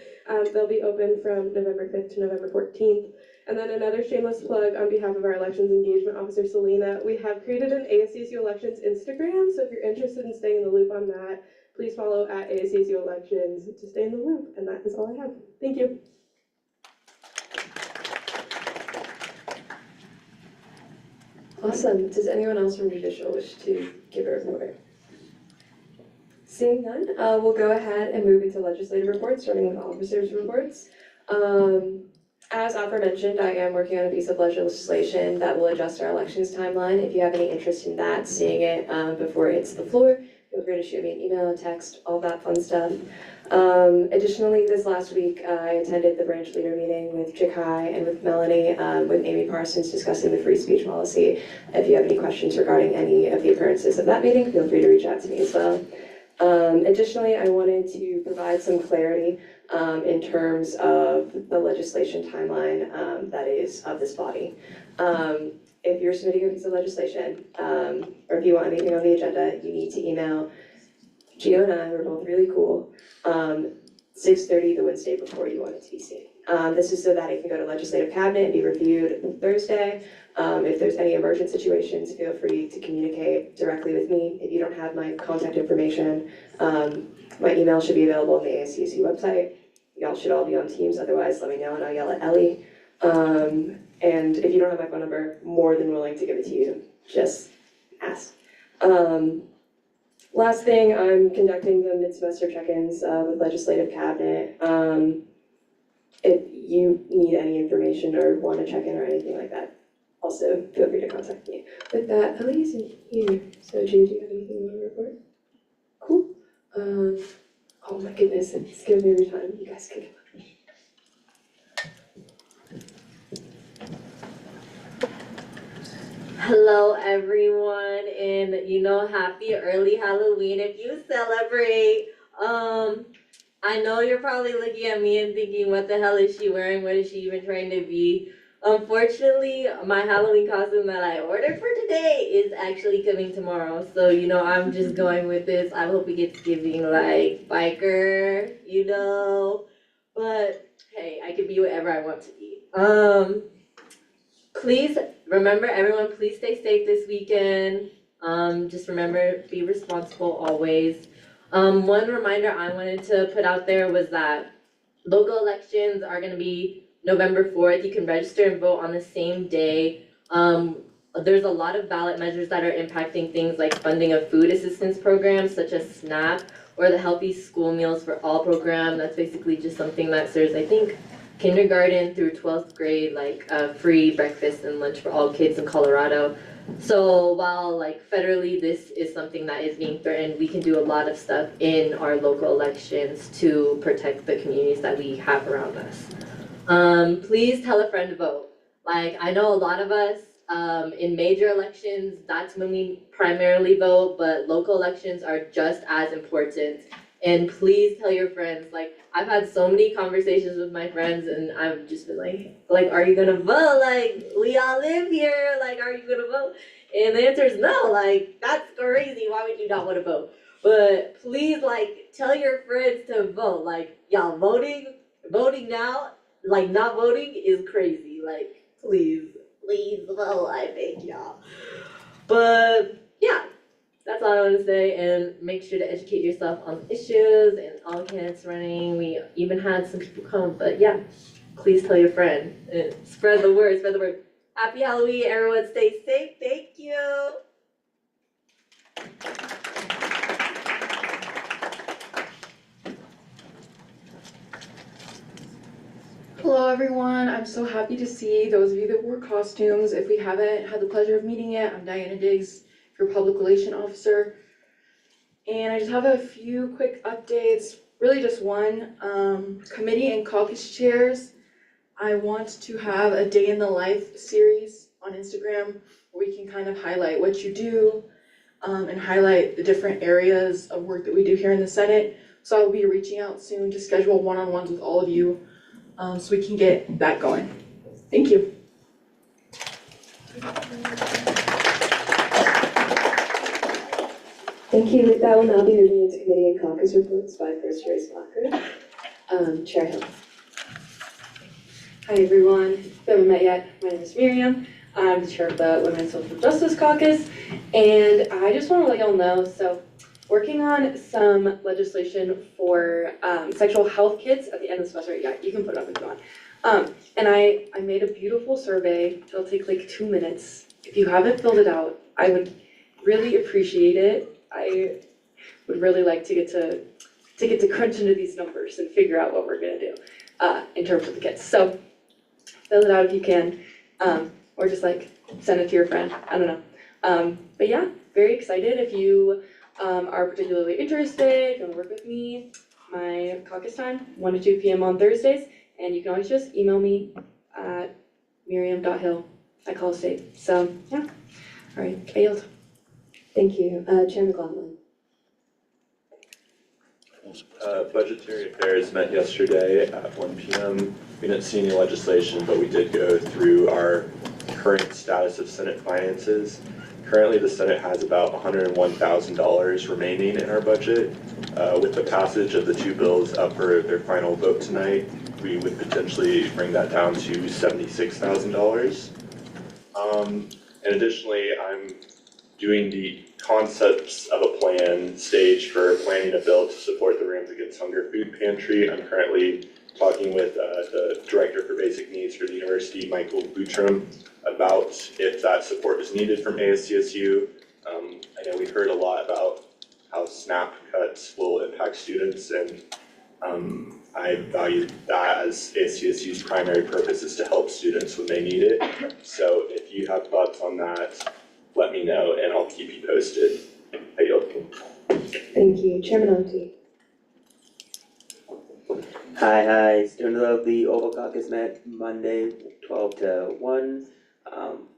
They'll be open from November 5th to November 14th. And then another shameless plug on behalf of our elections engagement officer, Selena. We have created an ASCSU Elections Instagram, so if you're interested in staying in the loop on that, please follow at ASCSU Elections to stay in the loop. And that is all I have. Thank you. Awesome. Does anyone else from judicial wish to give a report? Seeing none, we'll go ahead and move into legislative reports, starting with officers' reports. As aforementioned, I am working on a piece of legislation that will adjust our elections timeline. If you have any interest in that, seeing it before it hits the floor, feel free to shoot me an email, text, all that fun stuff. Additionally, this last week, I attended the branch leader meeting with Chikai and with Melanie, with Amy Parsons discussing the free speech policy. If you have any questions regarding any of the occurrences of that meeting, feel free to reach out to me as well. Additionally, I wanted to provide some clarity in terms of the legislation timeline that is of this body. If you're submitting a piece of legislation, or if you want anything on the agenda, you need to email Gio and I, we're both really cool, 6:30 the Wednesday before you want it to be seen. This is so that it can go to legislative cabinet and be reviewed Thursday. If there's any emergent situations, feel free to communicate directly with me. If you don't have my contact information, my email should be available on the ASCSU website. Y'all should all be on Teams, otherwise let me know and I'll yell at Ellie. And if you don't have my phone number, more than willing to give it to you, just ask. Last thing, I'm conducting the mid-semester check-ins with legislative cabinet. If you need any information or want to check in or anything like that, also feel free to contact me. With that, Ellie isn't here, so Jane, do you have anything you want to report? Cool. Oh my goodness, it scares me every time. You guys can come up. Hello everyone, and happy early Halloween if you celebrate. I know you're probably looking at me and thinking, what the hell is she wearing? What is she even trying to be? Unfortunately, my Halloween costume that I ordered for today is actually coming tomorrow. So, I'm just going with this. I hope it gets giving like biker, But hey, I can be whatever I want to be. Please remember, everyone, please stay safe this weekend. Just remember, be responsible always. One reminder I wanted to put out there was that local elections are going to be November 4th. You can register and vote on the same day. There's a lot of ballot measures that are impacting things like funding of food assistance programs such as SNAP or the Healthy School Meals for All program. That's basically just something that serves, I think, kindergarten through 12th grade, like free breakfast and lunch for all kids in Colorado. So while like federally this is something that is being threatened, we can do a lot of stuff in our local elections to protect the communities that we have around us. Please tell a friend to vote. Like, I know a lot of us in major elections, that's when we primarily vote, but local elections are just as important. And please tell your friends. Like, I've had so many conversations with my friends and I've just been like, are you gonna vote? Like, we all live here, like, are you gonna vote? And the answer is no, like, that's crazy, why would you not wanna vote? But please, like, tell your friends to vote. Like, y'all, voting now, like, not voting is crazy. Like, please vote, I beg y'all. But yeah, that's all I want to say, and make sure to educate yourself on the issues and all candidates running. We even had some people come, but yeah, please tell your friend and spread the word, Happy Halloween, everyone stay safe, thank you. Hello everyone, I'm so happy to see those of you that wore costumes. If we haven't had the pleasure of meeting yet, I'm Diana Diggs, your Public Relations Officer. And I just have a few quick updates, really just one. Committee and caucus chairs, I want to have a day in the life series on Instagram where we can kind of highlight what you do and highlight the different areas of work that we do here in the Senate. So I'll be reaching out soon to schedule one-on-ones with all of you so we can get that going. Thank you. Thank you. With that, we'll now be moving into committee and caucus reports by First Choice Black Group. Chair Hill. Hi everyone, if you haven't met yet, my name is Miriam. I'm the chair of the Women's Social Justice Caucus, and I just want to let y'all know, so working on some legislation for sexual health kits at the end of the semester. Yeah, you can put it up if you want. And I made a beautiful survey. It'll take like 2 minutes. If you haven't filled it out, I would really appreciate it. I would really like to get to crunch into these numbers and figure out what we're gonna do in terms of the kits. So fill it out if you can, or just like send it to your friend. I don't know. But yeah, very excited. If you are particularly interested, you want to work with me, my caucus time, 1 to 2 p.m. on Thursdays, and you can always just email me at miriam.hill@colostate. So yeah, all right, I yield. Thank you. Chair McLaughlin. Budgetary Affairs met yesterday at 1 p.m. We didn't see any legislation, but we did go through our current status of Senate finances. Currently, the Senate has about $101,000 remaining in our budget. With the passage of the 2 bills up for their final vote tonight, we would potentially bring that down to $76,000. And additionally, I'm doing the concepts of a plan stage for planning a bill to support the Rams Against Hunger food pantry. I'm currently talking with the Director for Basic Needs for the University, Michael Boutram, about if that support is needed from ASCSU. I know we've heard a lot about how SNAP cuts will impact students, and I value that as ASCSU's primary purpose is to help students when they need it. So if you have thoughts on that, let me know and I'll keep you posted. I yield. Thank you. Chairman Onti. Hi, students of the Oval Caucus met Monday, 12 to 1.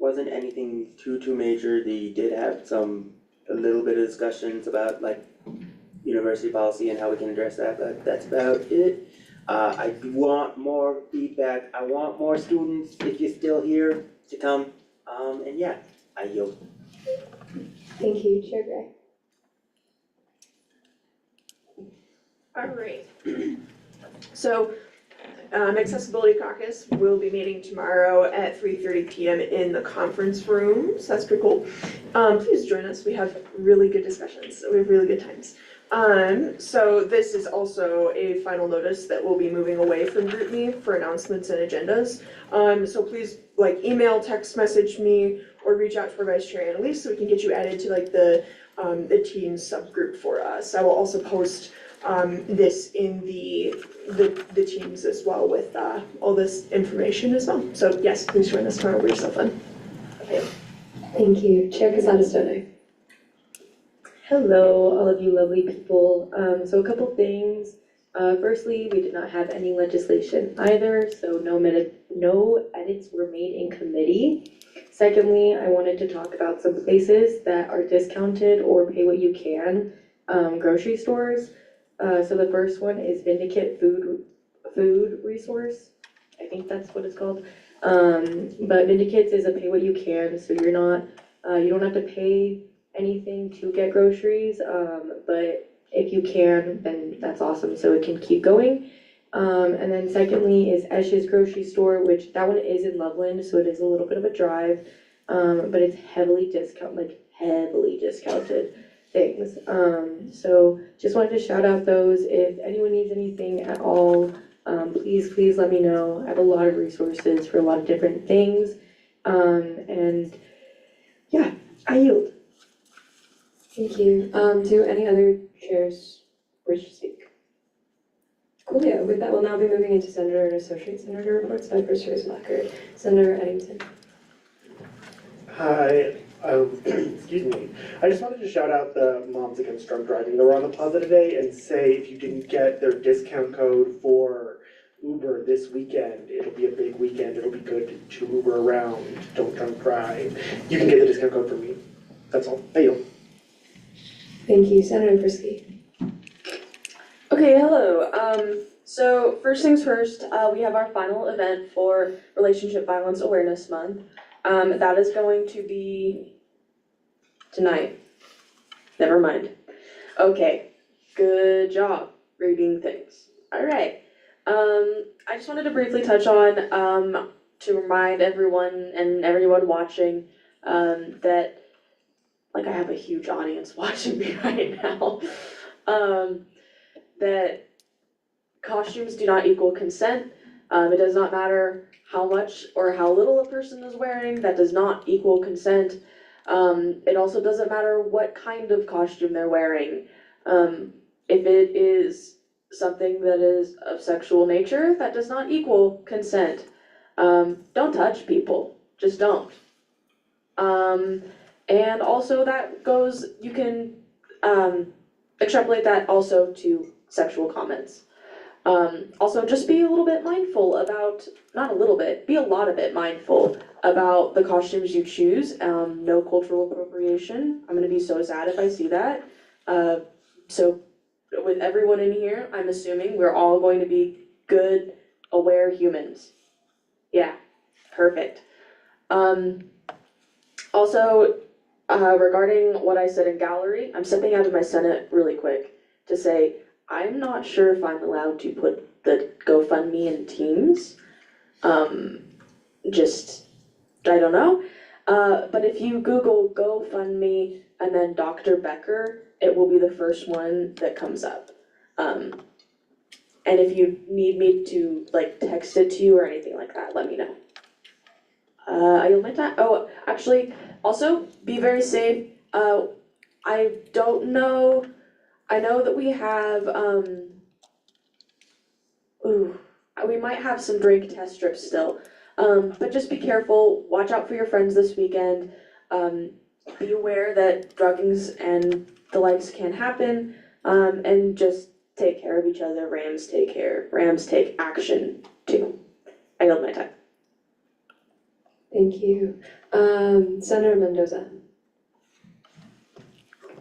Wasn't anything too major. They did have a little bit of discussions about like university policy and how we can address that, but that's about it. I want more feedback. I want more students, if you're still here, to come. And yeah, I yield. Thank you. Chair Gray. All right. So, Accessibility Caucus will be meeting tomorrow at 3:30 p.m. in the conference room, so that's pretty cool. Please join us. We have really good discussions. We have really good times. So this is also a final notice that we'll be moving away from GroupMe for announcements and agendas. So please like email, text message me, or reach out to our Vice Chair Annalise so we can get you added to like the Teams subgroup for us. I will also post this in the teams as well with all this information as well. So yes, please join us tomorrow. It'll be so fun. Okay. Thank you. Chair Quesada Stone. Hello, all of you lovely people. So a couple things. Firstly, we did not have any legislation either, so no edits were made in committee. Secondly, I wanted to talk about some places that are discounted or pay what you can, grocery stores. So the first one is Vindicate Food Resource. I think that's what it's called. But Vindicate's is a pay what you can, so you're not, you don't have to pay anything to get groceries, but if you can, then that's awesome, so it can keep going. And then secondly is Esh's Grocery Store, which that one is in Loveland, so it is a little bit of a drive, but it's heavily discounted things. So just wanted to shout out those. If anyone needs anything at all, please let me know. I have a lot of resources for a lot of different things. And yeah, I yield. Thank you. Do any other chairs wish to speak? Coolio. With that, we'll now be moving into Senator and Associate Senator reports by First Choice Blackard. Senator Eddington. Hi. Excuse me. I just wanted to shout out the Moms Against Drunk Driving that were on the plaza today and say if you didn't get their discount code for Uber this weekend, it'll be a big weekend. It'll be good to Uber around. Don't drunk drive. You can get the discount code from me. That's all. I yield. Thank you. Senator Frisky. Okay, hello. So first things first, we have our final event for Relationship Violence Awareness Month. That is going to be tonight. Never mind. Okay, good job reading things. All right. I just wanted to briefly touch on, to remind everyone and everyone watching, that, like, I have a huge audience watching me right now, that costumes do not equal consent. It does not matter how much or how little a person is wearing, that does not equal consent. It also doesn't matter what kind of costume they're wearing. If it is something that is of sexual nature, that does not equal consent. Don't touch people, just don't. And also that goes, you can extrapolate that also to sexual comments. Also just be a little bit mindful about, not a little bit, be a lot of it mindful about the costumes you choose. No cultural appropriation. I'm gonna be so sad if I see that. So with everyone in here, I'm assuming we're all going to be good, aware humans. Yeah, perfect. Also, regarding what I said in gallery, I'm stepping out of my Senate really quick to say, I'm not sure if I'm allowed to put the GoFundMe in Teams. Just, I don't know. But if you Google GoFundMe and then Dr. Becker, it will be the first one that comes up. And if you need me to like text it to you or anything like that, let me know. I yield my time. Oh, actually, also be very safe. I don't know. I know that we have, we might have some drink test strips still. But just be careful, watch out for your friends this weekend. Be aware that druggings and the likes can happen, and just take care of each other. Rams take care. Rams take action too. I yield my time. Thank you. Senator Mendoza.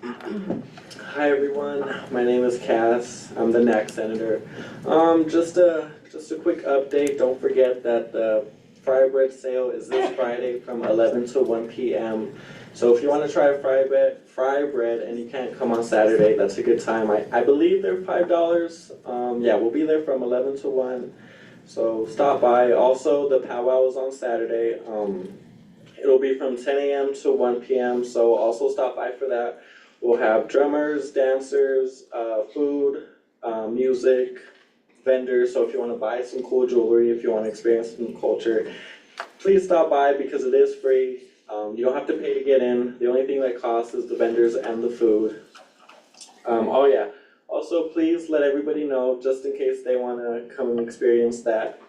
Hi everyone, my name is Cass. I'm the next senator. Just a quick update. Don't forget that the fry bread sale is this Friday from 11 to 1 p.m. So if you want to try fry bread and you can't come on Saturday, that's a good time. I believe they're $5. Yeah, we'll be there from 11 to 1. So stop by. Also, the powwow is on Saturday. It'll be from 10 a.m. to 1 p.m. So also stop by for that. We'll have drummers, dancers, food, music, vendors. So if you want to buy some cool jewelry, if you want to experience some culture, please stop by because it is free. You don't have to pay to get in. The only thing that costs is the vendors and the food. Oh yeah. also please let everybody know, just in case they wanna come and experience that.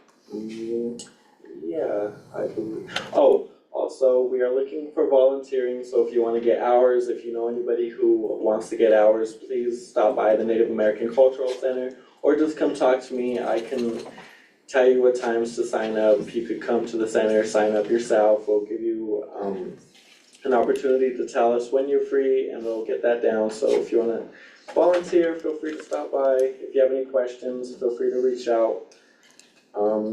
Yeah, I believe. Oh, also, we are looking for volunteering, so if you wanna get hours, if you know anybody who wants to get hours, please stop by the Native American Cultural Center, or just come talk to me. I can tell you what times to sign up. You could come to the center, sign up yourself. We'll give you an opportunity to tell us when you're free, and we'll get that down. So if you wanna volunteer, feel free to stop by. If you have any questions, feel free to reach out.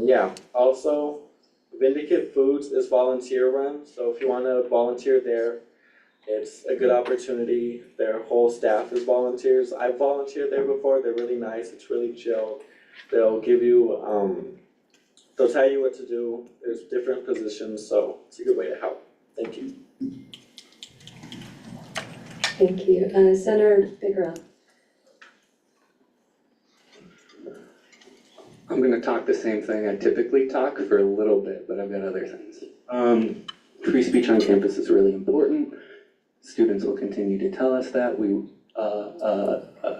Yeah, also, Vindicate Foods is volunteer run, so if you wanna volunteer there, it's a good opportunity. Their whole staff is volunteers. I've volunteered there before, they're really nice, it's really chill. They'll give you, they'll tell you what to do, there's different positions, so it's a good way to help. Thank you. Thank you. Senator Bickera. I'm gonna talk the same thing I typically talk for a little bit, but I've got other things. Free speech on campus is really important. Students will continue to tell us that.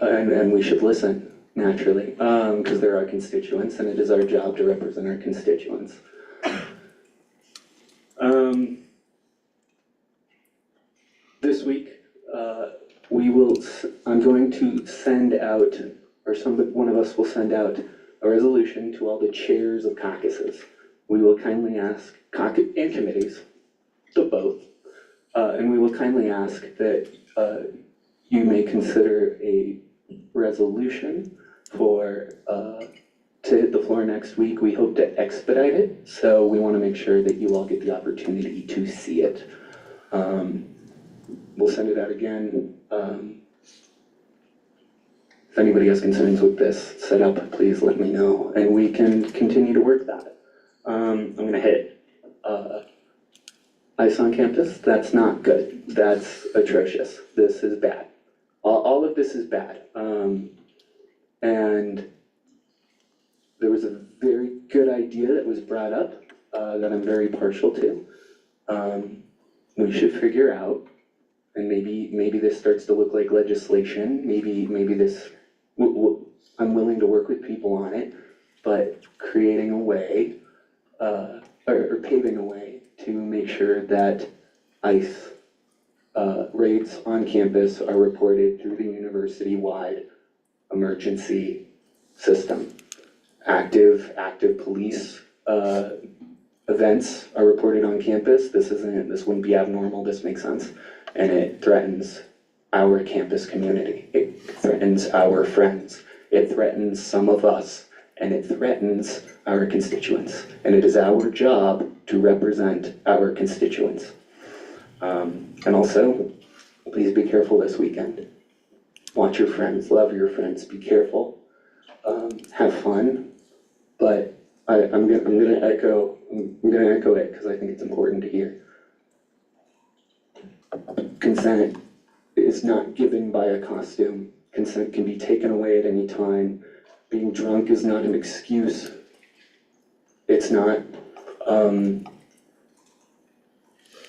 And we should listen, naturally, because they're our constituents, and it is our job to represent our constituents. This week, I'm going to send out, or one of us will send out a resolution to all the chairs of caucuses. We will kindly ask, and committees, to both, and we will kindly ask that you may consider a resolution to hit the floor next week. We hope to expedite it, so we want to make sure that you all get the opportunity to see it. We'll send it out again. If anybody has concerns with this setup, please let me know, and we can continue to work that. I'm gonna hit ICE on campus. That's not good. That's atrocious. This is bad. All of this is bad. And there was a very good idea that was brought up that I'm very partial to. We should figure out, and maybe this starts to look like legislation. Maybe this. I'm willing to work with people on it, but creating a way, or paving a way to make sure that ICE raids on campus are reported through the university-wide emergency system. Active police events are reported on campus. This wouldn't be abnormal, this makes sense. And it threatens our campus community. It threatens our friends. It threatens some of us, and it threatens our constituents. And it is our job to represent our constituents. And also, please be careful this weekend. Watch your friends, love your friends, be careful. Have fun, but I'm gonna echo it because I think it's important to hear. Consent is not given by a costume. Consent can be taken away at any time. Being drunk is not an excuse. It's not.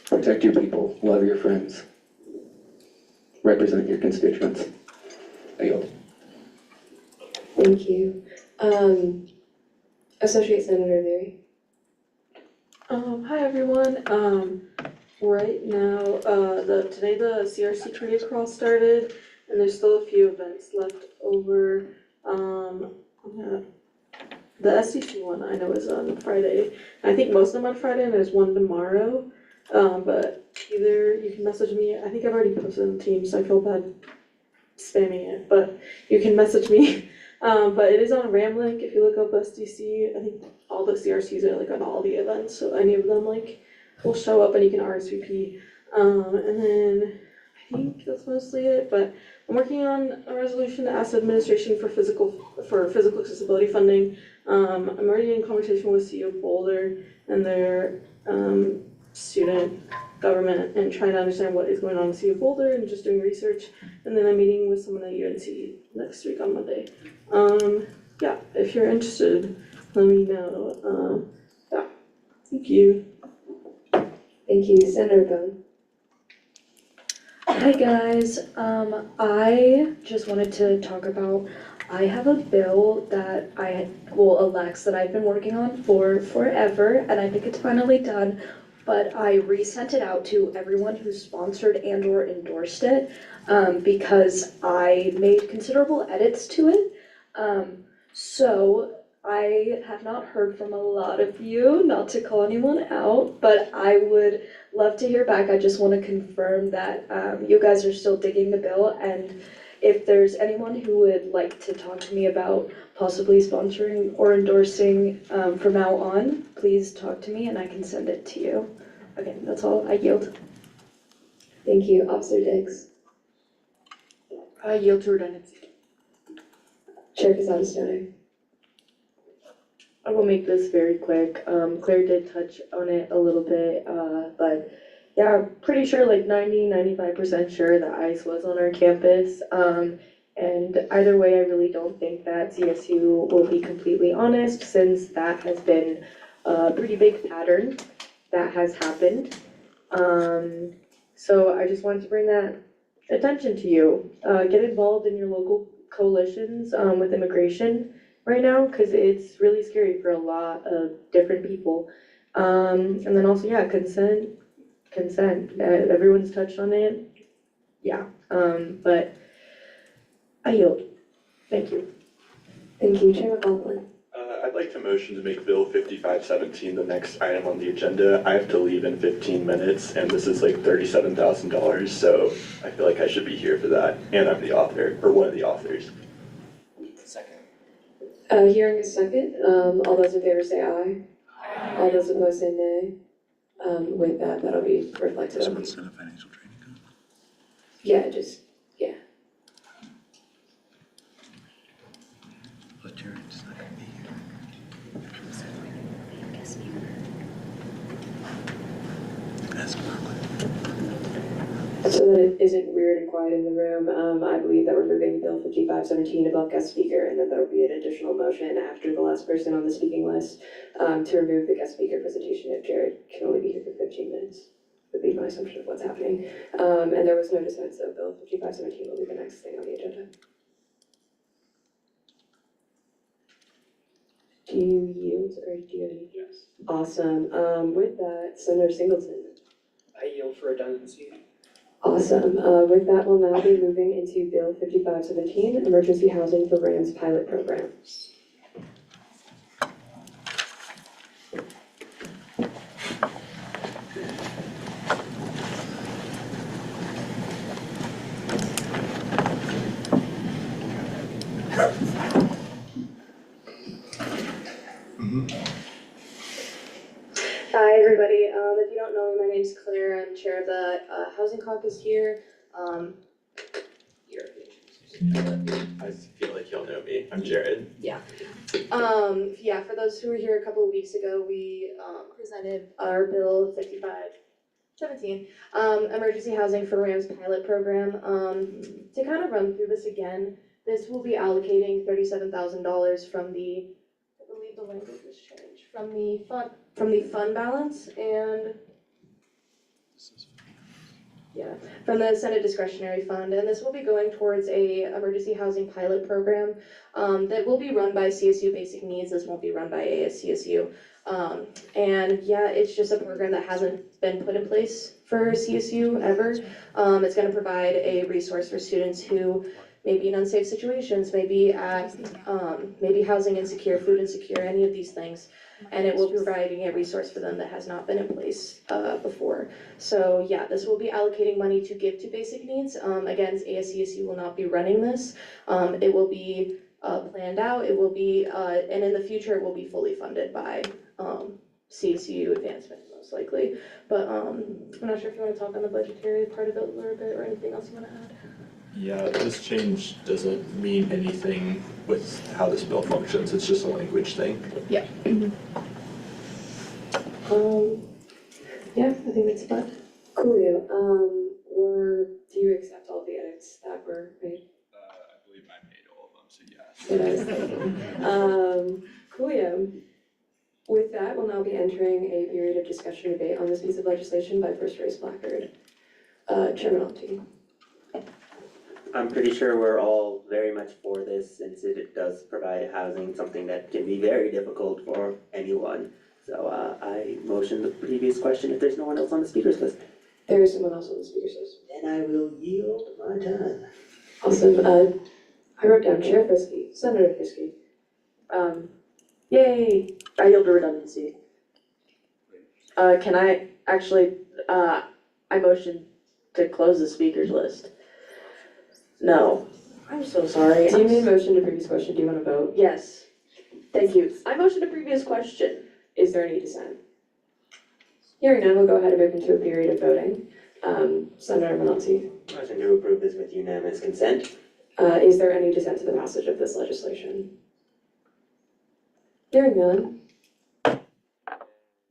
Protect your people, love your friends, represent your constituents. I yield. Thank you. Associate Senator Leary. Hi everyone. Right now, today the CRC Creative Crawl started, and there's still a few events left over. The SCC one I know is on Friday. I think most of them on Friday, and there's one tomorrow. But either you can message me. I think I've already posted on the team, so I feel bad spamming it. But you can message me. But it is on Ramlink. If you look up SDC, I think all the CRCs are like on all the events, so any of them will show up and you can RSVP. And then I think that's mostly it. But I'm working on a resolution to ask administration for physical accessibility funding. I'm already in conversation with CEO Boulder and their student government and trying to understand what is going on with CEO Boulder and just doing research. And then I'm meeting with someone at UNC next week on Monday. Yeah, if you're interested, let me know. Yeah, thank you. Thank you. Senator Bone. Hi guys, I just wanted to talk about, I have a bill that a Lex that I've been working on for forever, and I think it's finally done, but I resent it out to everyone who sponsored and or endorsed it, because I made considerable edits to it. So I have not heard from a lot of you, not to call anyone out, but I would love to hear back. I just want to confirm that you guys are still digging the bill, and if there's anyone who would like to talk to me about possibly sponsoring or endorsing from now on, please talk to me and I can send it to you. Okay, that's all. I yield. Thank you, Officer Diggs. I yield to redundancy. Chair Casada Stoner. I will make this very quick. Claire did touch on it a little bit, but yeah, I'm pretty sure, like 95% sure that ICE was on our campus. And either way, I really don't think that CSU will be completely honest, since that has been a pretty big pattern that has happened. So I just wanted to bring that attention to you. Get involved in your local coalitions with immigration right now, because it's really scary for a lot of different people. And then also, yeah, consent. Everyone's touched on it. Yeah, but I yield. Thank you. Thank you, Chair McLaughlin. I'd like to motion to make Bill 5517 the next item on the agenda. I have to leave in 15 minutes, and this is like $37,000, so I feel like I should be here for that. And I'm the author, or one of the authors. Second. Hearing a second, all those in favor say aye. All those opposed say nay. With that, that'll be reflected on. Someone sent a financial training code? Yeah, yeah. But Jared's not gonna be here. Ask Margaret. So that it isn't weird and quiet in the room, I believe that we're moving Bill 5517 above guest speaker, and that there will be an additional motion after the last person on the speaking list to remove the guest speaker presentation if Jared can only be here for 15 minutes. Would be my assumption of what's happening. And there was no dissent, so Bill 5517 will be the next thing on the agenda. Do you yield, or do you have anything else? Awesome. With that, Senator Singleton. I yield for redundancy. Awesome. With that, we'll now be moving into Bill 5517, Emergency Housing for Rams Pilot Program. Hi, everybody. If you don't know me, my name's Claire. I'm chair of the Housing Caucus here. I feel like y'all know me. I'm Jared. Yeah. For those who were here a couple of weeks ago, we presented our bill 5517, Emergency Housing for Rams Pilot Program. To kind of run through this again, this will be allocating $37,000 from the, I believe the language was changed, from the fund balance and from the Senate discretionary fund, and this will be going towards a emergency housing pilot program that will be run by CSU Basic Needs. This won't be run by ASCSU. It's just a program that hasn't been put in place for CSU ever. It's going to provide a resource for students who may be in unsafe situations, maybe at maybe housing insecure, food insecure, any of these things. And it will be providing a resource for them that has not been in place before. So yeah, this will be allocating money to give to Basic Needs. Again, ASCSU will not be running this. It will be planned out. It will be, and in the future, it will be fully funded by CSU advancement, most likely. But I'm not sure if you want to talk on the budgetary part of it a little bit or anything else you want to add. Yeah, this change doesn't mean anything with how this bill functions. It's just a language thing. Yeah. Yeah, I think that's fine. Coolio, do you accept all the edits that were made? I believe I made all of them, so yes. Coolio. With that, we'll now be entering a period of discussion and debate on this piece of legislation by first raised placard. Chairman Alty. I'm pretty sure we're all very much for this since it does provide housing, something that can be very difficult for anyone. So I motion the previous question if there's no one else on the speakers list. There is someone else on the speakers list. Then I will yield my time. Awesome, I wrote down Chair Fiske, Senator Fiske. Yay, I yield to redundancy. Can I actually, I motion to close the speakers list. No, I'm so sorry. Do you mean motion to previous question, do you wanna vote? Yes, thank you. I motion to previous question. Is there any dissent? Hearing none, we'll go ahead and move into a period of voting. Senator Minalci, Motion to approve this with unanimous consent. is there any dissent to the passage of this legislation? Hearing none.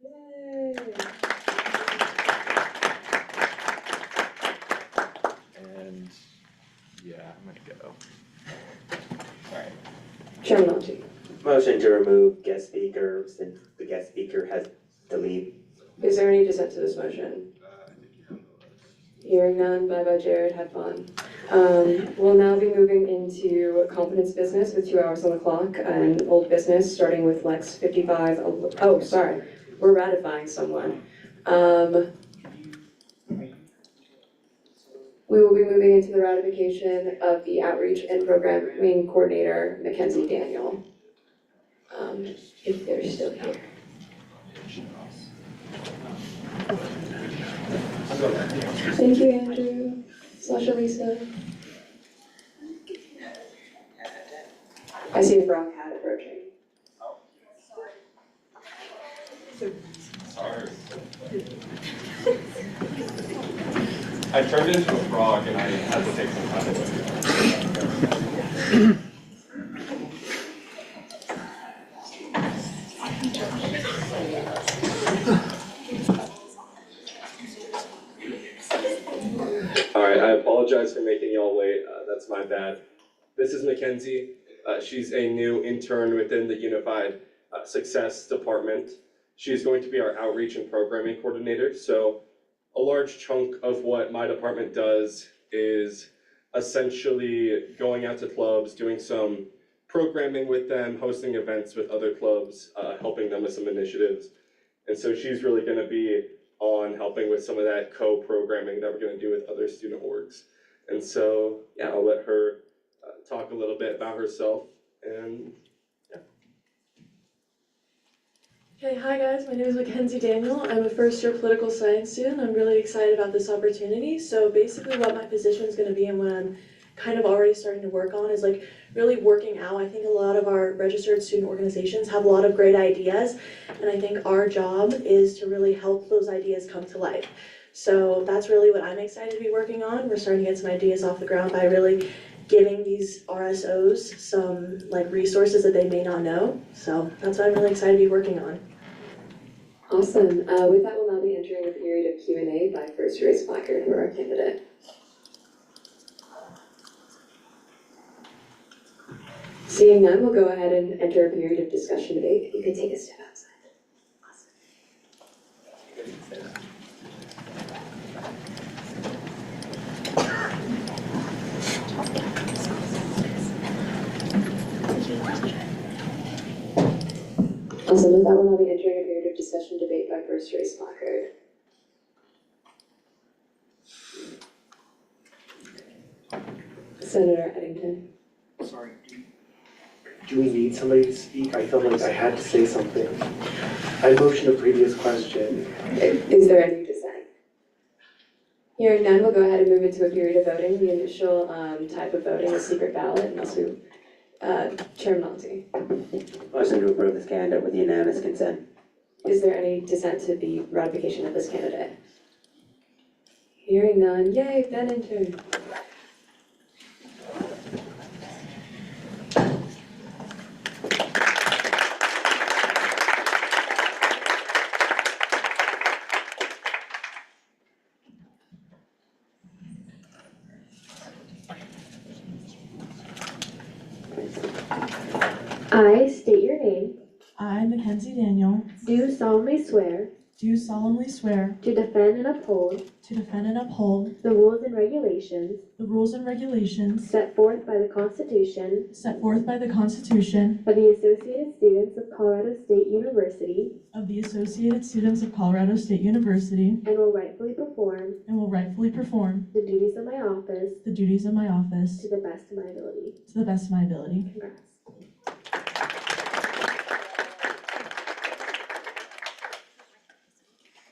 Yay. And, yeah, I'm gonna go. Chair Minalci, Motion to remove guest speaker since the guest speaker has to leave. is there any dissent to this motion? Hearing none, bye-bye Jared, have fun. We'll now be moving into competence business with 2 hours on the clock and old business, starting with Lex 55, oh, sorry, we're ratifying someone. We will be moving into the ratification of the outreach and programming coordinator, Mackenzie Daniel. If they're still here. Thank you, Andrew, / Elisa. I see the brown cat approaching. Sorry. I turned into a frog and I had to take some time away. Alright, I apologize for making y'all wait, that's my bad. This is Mackenzie, she's a new intern within the Unified Success Department. She's going to be our outreach and programming coordinator, so a large chunk of what my department does is essentially going out to clubs, doing some programming with them, hosting events with other clubs, helping them with some initiatives. And so she's really gonna be on helping with some of that co-programming that we're gonna do with other student orgs. And so, yeah, I'll let her talk a little bit about herself and Okay, hi guys, my name is Mackenzie Daniel. I'm a first year political science student. I'm really excited about this opportunity. So basically what my position is gonna be and what I'm kind of already starting to work on is like really working out. I think a lot of our registered student organizations have a lot of great ideas, and I think our job is to really help those ideas come to life. So that's really what I'm excited to be working on. We're starting to get some ideas off the ground by really giving these RSOs some like resources that they may not know. So that's what I'm really excited to be working on. Awesome, with that, we'll now be entering a period of Q&A by first raised placard for our candidate. Seeing none, we'll go ahead and enter a period of discussion debate. You can take a step outside. Awesome, with that, we'll now be entering a period of discussion debate by first raised placard. Senator Eddington. Sorry. Do we need somebody to speak? I felt like I had to say something. I motion a previous question. Is there any dissent? Hearing none, we'll go ahead and move into a period of voting. The initial type of voting is secret ballot, unless we, Chair Minalci. Motion to approve this candidate with unanimous consent. Is there any dissent to the ratification of this candidate? Hearing none, yay, Bennington. I state your name, I, Mackenzie Daniel, do solemnly swear do solemnly swear to defend and uphold to defend and uphold the rules and regulations the rules and regulations set forth by the Constitution set forth by the Constitution of the Associated Students of Colorado State University of the Associated Students of Colorado State University and will rightfully perform the duties of my office to the best of my ability. the best of my ability. Congrats.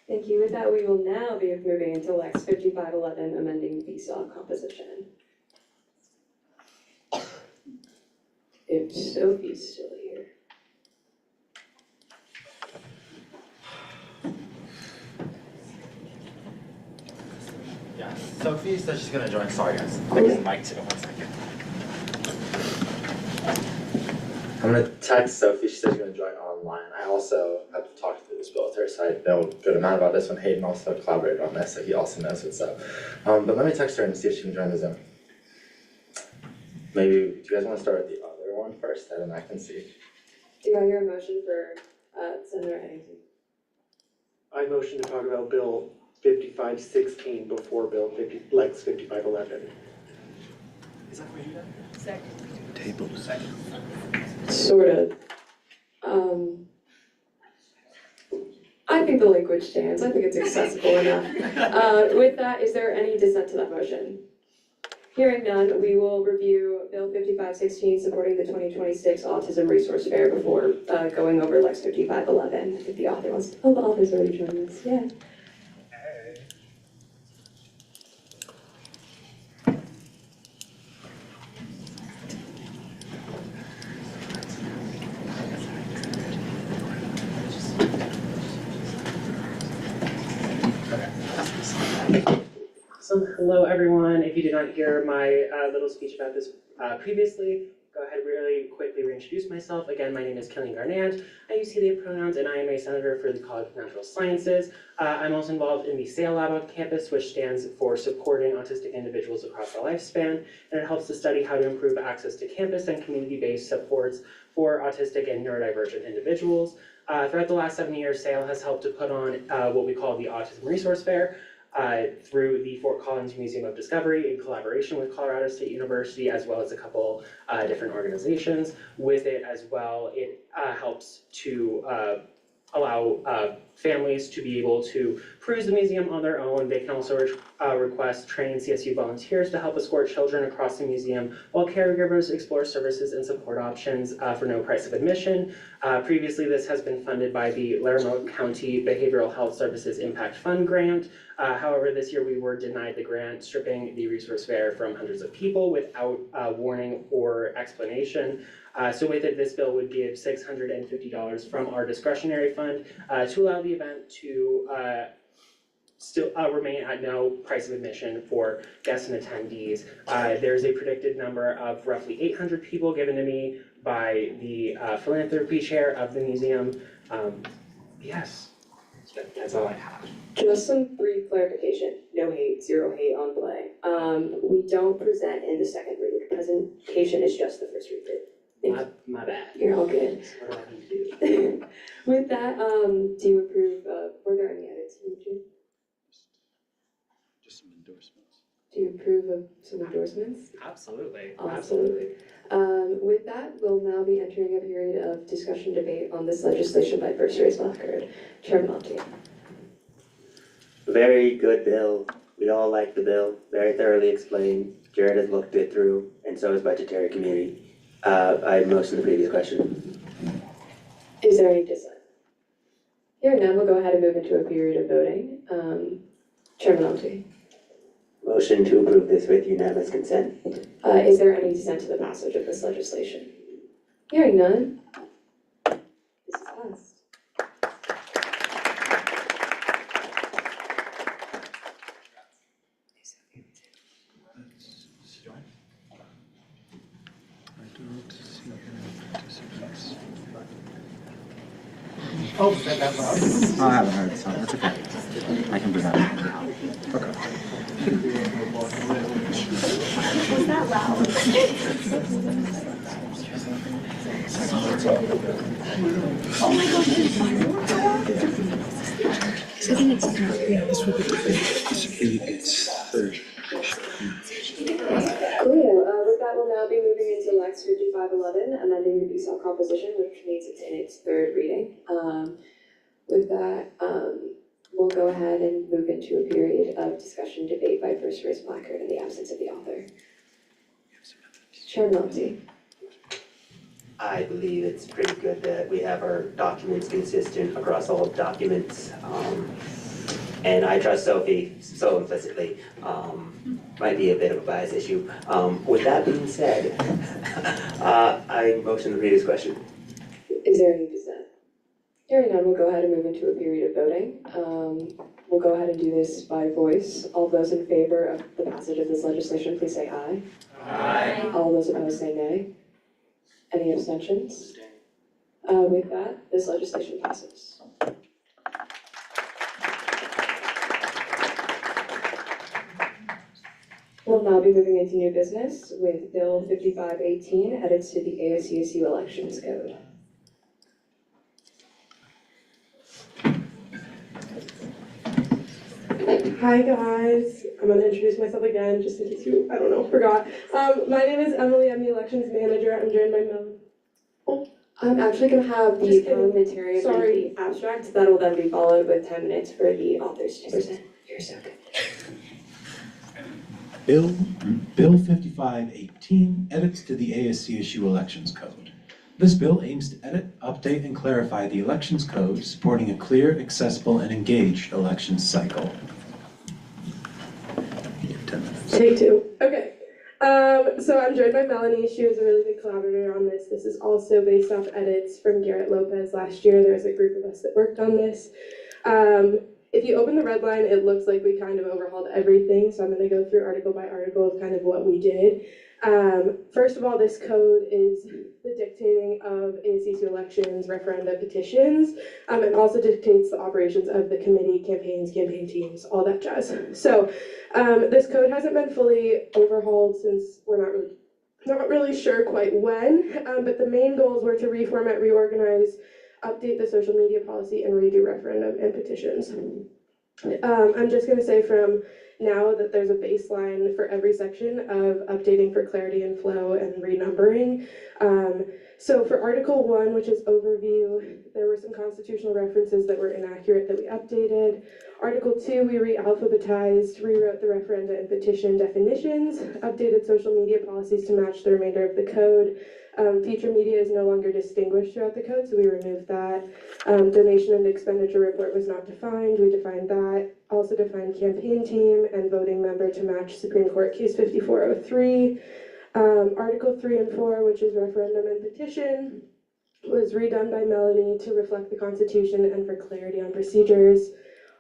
Thank you. With that, we will now be moving into Lex 5511, amending VSOC composition. If Sophie's still here. Yeah, Sophie said she's gonna join. Sorry guys, I get the mic too. 1 second. I'm gonna text Sophie. She said she's gonna join online. I also have talked through this bill with her, so I know a good amount about this one. Hayden also collaborated on this, so he also knows what's up. But let me text her and see if she can join the Zoom. Maybe, do you guys wanna start with the other one first, and then I can see? Do I hear a motion for Senator Henningsen? I motion to talk about Bill 5516 before Bill 5511. Is that what you did? Second. Table. Second. Sort of. I think the language stands. I think it's accessible enough. With that, is there any dissent to that motion? Hearing none, we will review Bill 5516 supporting the 2026 Autism Resource Fair before going over Lex 5511. If the author wants, oh, the author's already joined us, yeah. So hello everyone, if you did not hear my little speech about this previously, go ahead really quickly reintroduce myself. Again, my name is Killian Garnett. I use he, they pronouns, and I am a senator for the College of Natural Sciences. I'm also involved in the SAIL Lab on campus, which stands for Supporting Autistic Individuals Across the Lifespan, and it helps to study how to improve access to campus and community-based supports for autistic and neurodivergent individuals. Throughout the last 7 years, SAIL has helped to put on what we call the Autism Resource Fair, through the Fort Collins Museum of Discovery in collaboration with Colorado State University, as well as a couple different organizations. With it as well, it helps to allow families to be able to peruse the museum on their own. They can also request trained CSU volunteers to help escort children across the museum, while caregivers explore services and support options for no price of admission. Previously, this has been funded by the Laramie County Behavioral Health Services Impact Fund grant. However, this year we were denied the grant, stripping the resource fair from hundreds of people without warning or explanation. So with it, this bill would give $650 from our discretionary fund to allow the event to still remain at no price of admission for guests and attendees. There's a predicted number of roughly 800 people given to me by the philanthropy chair of the museum. Yes, that's all I have. Just some brief clarification. No hate, zero hate on play. We don't present in the second read. Presentation is just the first read. My bad. You're all good. What do I need to do? With that, do you approve were there any edits you need to? Just some endorsements. Do you approve of some endorsements? Absolutely. Absolutely. With that, we'll now be entering a period of discussion debate on this legislation by first raised placard. Chairman Monty. Very good bill. We all like the bill. Very thoroughly explained. Jared has looked it through, and so has budgetary community. I motion the previous question. Is there any dissent? Hearing none, we'll go ahead and move into a period of voting. Chairman Monty. Motion to approve this with unanimous consent. Is there any dissent to the passage of this legislation? Hearing none. This is passed. Oh, that's loud. Oh, I haven't heard the song. That's okay. I can present it. Okay. Was that loud? Oh my gosh, there's fireworks. This would be it's third. Cool, with that, we'll now be moving into Lex 5511, amending the B-Cell composition, which means it's in its third reading. With that, we'll go ahead and move into a period of discussion, debate by first raised placard in the absence of the author. Chair Melty. I believe it's pretty good that we have our documents consistent across all documents. And I trust Sophie so implicitly. Might be a bit of a bias issue. With that being said, I motion the previous question. Is there any dissent? Hearing none, we'll go ahead and move into a period of voting. We'll go ahead and do this by voice. All those in favor of the passage of this legislation, please say aye. Aye. All those opposed say nay. Any abstentions? With that, this legislation passes. We'll now be moving into new business with Bill 5518, edits to the ASCSU Elections Code. Hi guys, I'm gonna introduce myself again, just in case you, I don't know, forgot. My name is Emily, I'm the elections manager, I'm joined by Mel. I'm actually gonna have the parliamentarian read the abstract, that'll then be followed with 10 minutes for the authors to present. You're so good. Bill 5518, edits to the ASCSU Elections Code. This bill aims to edit, update, and clarify the Elections Code, supporting a clear, accessible, and engaged elections cycle. Take two. Okay. So I'm joined by Melanie. She was a really big collaborator on this. This is also based off edits from Garrett Lopez last year. There was a group of us that worked on this. If you open the red line, it looks like we kind of overhauled everything. So I'm going to go through article by article of kind of what we did. First of all, this code is the dictating of ASCSU elections, referenda, petitions, and also dictates the operations of the committee, campaigns, campaign teams, all that jazz. So this code hasn't been fully overhauled since we're not really sure quite when, but the main goals were to reformat, reorganize, update the social media policy, and redo referendum and petitions. I'm just going to say from now that there's a baseline for every section of updating for clarity and flow and renumbering. So for Article 1, which is overview, there were some constitutional references that were inaccurate that we updated. Article 2, we re-alphabetized, rewrote the referenda and petition definitions, updated social media policies to match the remainder of the code. Future media is no longer distinguished throughout the code, so we removed that. Donation and expenditure report was not defined, we defined that. Also defined campaign team and voting member to match Supreme Court Case 5403. Article 3 and 4, which is referendum and petition, was redone by Melanie to reflect the Constitution and for clarity on procedures.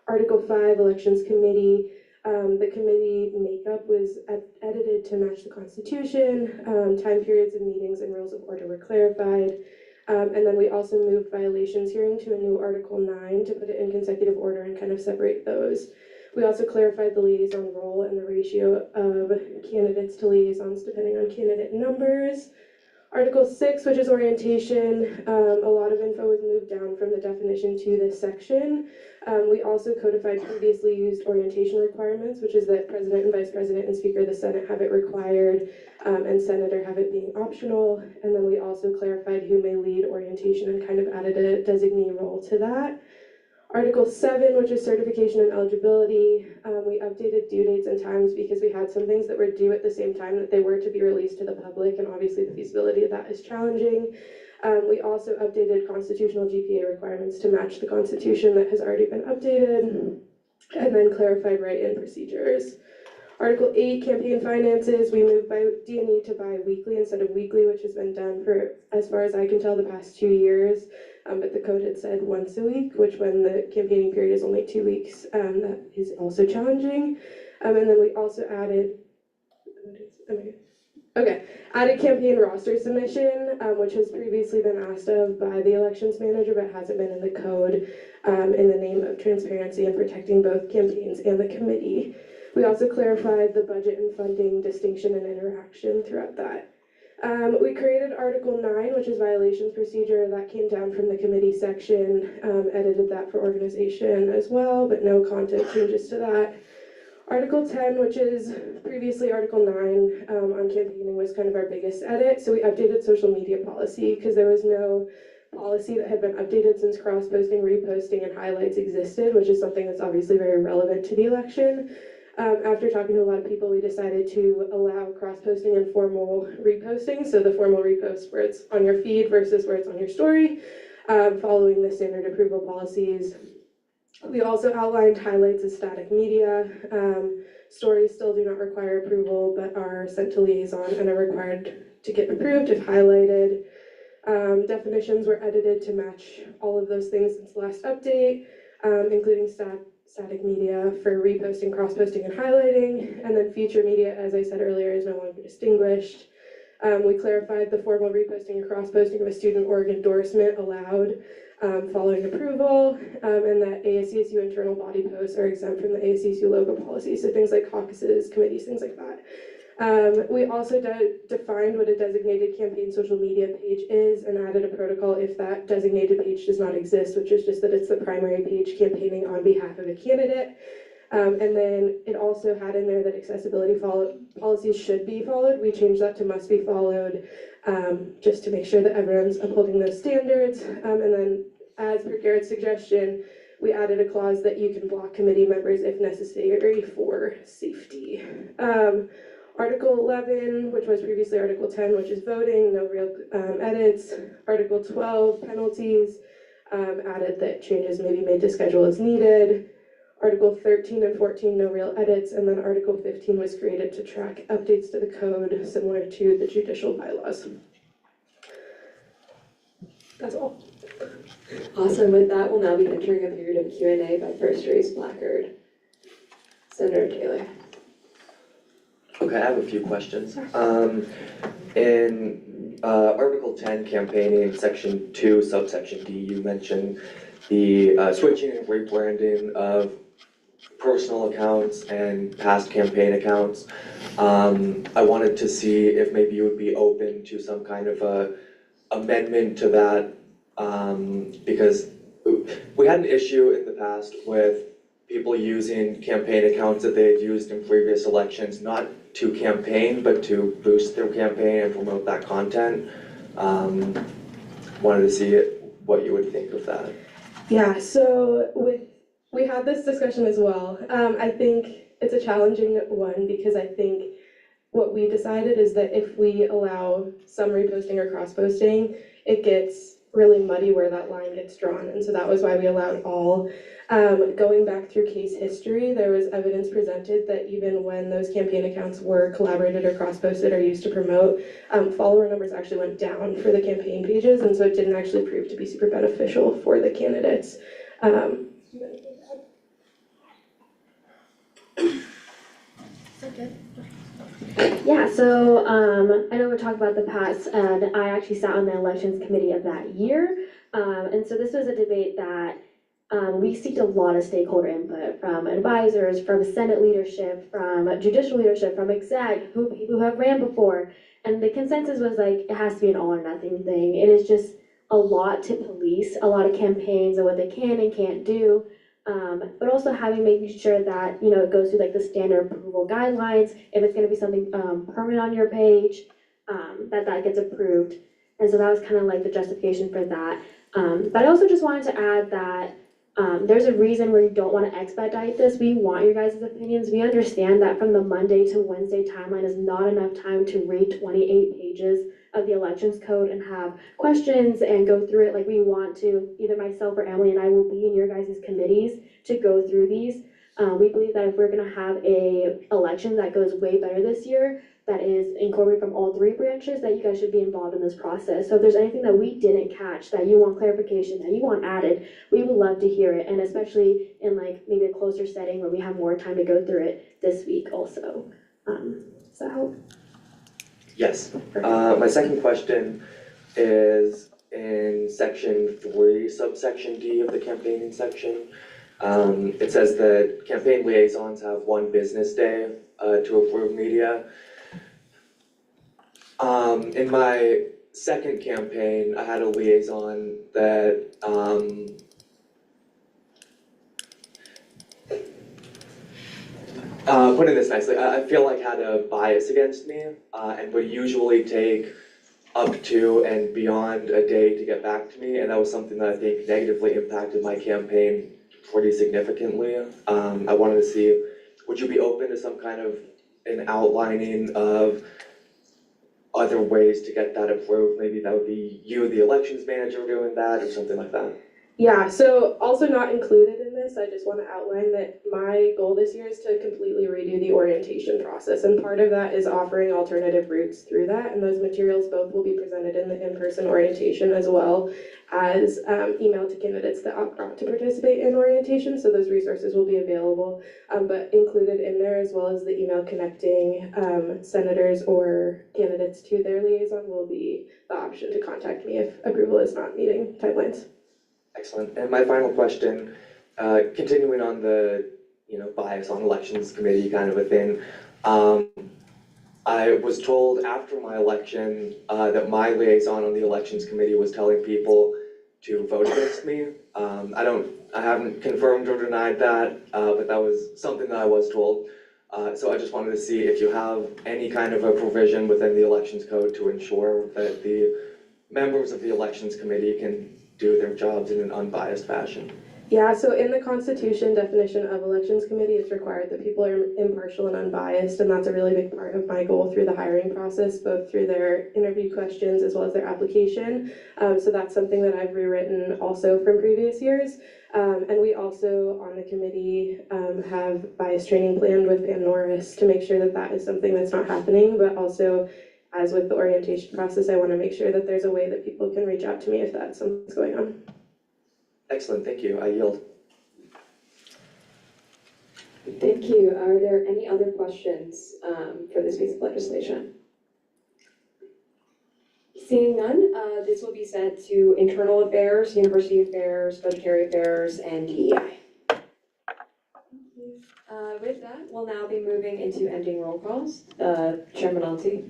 Article 5, Elections Committee, the committee makeup was edited to match the Constitution. Time periods of meetings and rules of order were clarified. And then we also moved violations hearing to a new Article 9 to put it in consecutive order and kind of separate those. We also clarified the liaison role and the ratio of candidates to liaisons depending on candidate numbers. Article 6, which is orientation, a lot of info was moved down from the definition to this section. We also codified previously used orientation requirements, which is that President and Vice President and Speaker of the Senate have it required, and Senator have it being optional. And then we also clarified who may lead orientation and kind of added a designee role to that. Article 7, which is certification and eligibility, we updated due dates and times because we had some things that were due at the same time that they were to be released to the public, and obviously the feasibility of that is challenging. We also updated constitutional GPA requirements to match the Constitution that has already been updated, and then clarified write-in procedures. Article 8, campaign finances, we moved by D&E to bi-weekly instead of weekly, which has been done for, as far as I can tell, the past 2 years. But the code had said once a week, which when the campaigning period is only 2 weeks, that is also challenging. And then we also added, added campaign roster submission, which has previously been asked of by the elections manager, but hasn't been in the code in the name of transparency and protecting both campaigns and the committee. We also clarified the budget and funding distinction and interaction throughout that. We created Article 9, which is violations procedure, that came down from the committee section, edited that for organization as well, but no content changes to that. Article 10, which is previously Article 9, on campaigning, was kind of our biggest edit, so we updated social media policy because there was no policy that had been updated since cross-posting, reposting, and highlights existed, which is something that's obviously very relevant to the election. After talking to a lot of people, we decided to allow cross-posting and formal reposting, so the formal repost where it's on your feed versus where it's on your story, following the standard approval policies. We also outlined highlights as static media. Stories still do not require approval, but are sent to liaison and are required to get approved if highlighted. Definitions were edited to match all of those things since the last update, including static media for reposting, cross-posting, and highlighting, and then feature media, as I said earlier, is no longer distinguished. We clarified the formal reposting and cross-posting of a student org endorsement allowed following approval, and that ASCSU internal body posts are exempt from the ASCSU logo policy, so things like caucuses, committees, things like that. We also defined what a designated campaign social media page is and added a protocol if that designated page does not exist, which is just that it's the primary page campaigning on behalf of a candidate. And then it also had in there that accessibility policies should be followed. We changed that to must be followed, just to make sure that everyone's upholding those standards. And then, as per Garrett's suggestion, we added a clause that you can block committee members if necessary for safety. Article 11, which was previously Article 10, which is voting, no real edits. Article 12, penalties, added that changes may be made to schedule as needed. Article 13 and 14, no real edits, and then Article 15 was created to track updates to the code similar to the judicial bylaws. That's all. Awesome, with that, we'll now be entering a period of Q&A by first raised placard. Senator Taylor. Okay, I have a few questions. In Article 10, campaigning, Section 2, subsection D, you mentioned the switching and rebranding of personal accounts and past campaign accounts. I wanted to see if maybe you would be open to some kind of a amendment to that, because we had an issue in the past with people using campaign accounts that they had used in previous elections, not to campaign, but to boost their campaign and promote that content. Wanted to see what you would think of that. Yeah, so we had this discussion as well. I think it's a challenging one because I think what we decided is that if we allow some reposting or cross-posting, it gets really muddy where that line gets drawn, and so that was why we allowed all. Going back through case history, there was evidence presented that even when those campaign accounts were collaborated or cross-posted or used to promote, follower numbers actually went down for the campaign pages, and so it didn't actually prove to be super beneficial for the candidates. Yeah, so I know we talked about the past, and I actually sat on the elections committee of that year. And so this was a debate that we seeked a lot of stakeholder input from advisors, from Senate leadership, from judicial leadership, from exec, people who have ran before. And the consensus was like, it has to be an all or nothing thing. It is just a lot to police, a lot of campaigns and what they can and can't do. But also making sure that, you know, it goes through like the standard approval guidelines. If it's gonna be something permanent on your page, that gets approved. And so that was kind of like the justification for that. But I also just wanted to add that there's a reason we don't want to expedite this. We want your guys' opinions. We understand that from the Monday to Wednesday timeline is not enough time to read 28 pages of the elections code and have questions and go through it like we want to. Either myself or Emily and I will be in your guys' committees to go through these. We believe that if we're gonna have a election that goes way better this year, that is incorporated from all three branches, that you guys should be involved in this process. So if there's anything that we didn't catch, that you want clarification, that you want added, we would love to hear it, and especially in like maybe a closer setting where we have more time to go through it this week also. Does that help? Yes. My second question is in Section 3, subsection D of the campaigning section. It says that campaign liaisons have one business day to approve media. In my second campaign, I had a liaison that, putting this nicely, I feel like had a bias against me, and would usually take up to and beyond a day to get back to me, and that was something that I think negatively impacted my campaign pretty significantly. I wanted to see, would you be open to some kind of an outlining of other ways to get that approved? Maybe that would be you, the elections manager, doing that, or something like that. Yeah, so also not included in this, I just want to outline that my goal this year is to completely redo the orientation process. And part of that is offering alternative routes through that. And those materials both will be presented in the in-person orientation as well as emailed to candidates that opt not to participate in orientation. So those resources will be available, but included in there as well as the email connecting senators or candidates to their liaison will be the option to contact me if approval is not meeting timelines. Excellent. And my final question, continuing on the, bias on elections committee kind of a thing. I was told after my election that my liaison on the elections committee was telling people to vote against me. I haven't confirmed or denied that, but that was something that I was told. So I just wanted to see if you have any kind of a provision within the elections code to ensure that the members of the elections committee can do their jobs in an unbiased fashion. Yeah, so in the Constitution definition of elections committee, it's required that people are impartial and unbiased, and that's a really big part of my goal through the hiring process, both through their interview questions as well as their application. So that's something that I've rewritten also from previous years. And we also on the committee have bias training planned with Pam Norris to make sure that that is something that's not happening, but also as with the orientation process, I want to make sure that there's a way that people can reach out to me if that's something that's going on. Excellent, thank you. I yield. Thank you. Are there any other questions for this piece of legislation? Seeing none, this will be sent to internal affairs, university affairs, budgetary affairs, and DEI. With that, we'll now be moving into ending roll calls. Chairman Alti.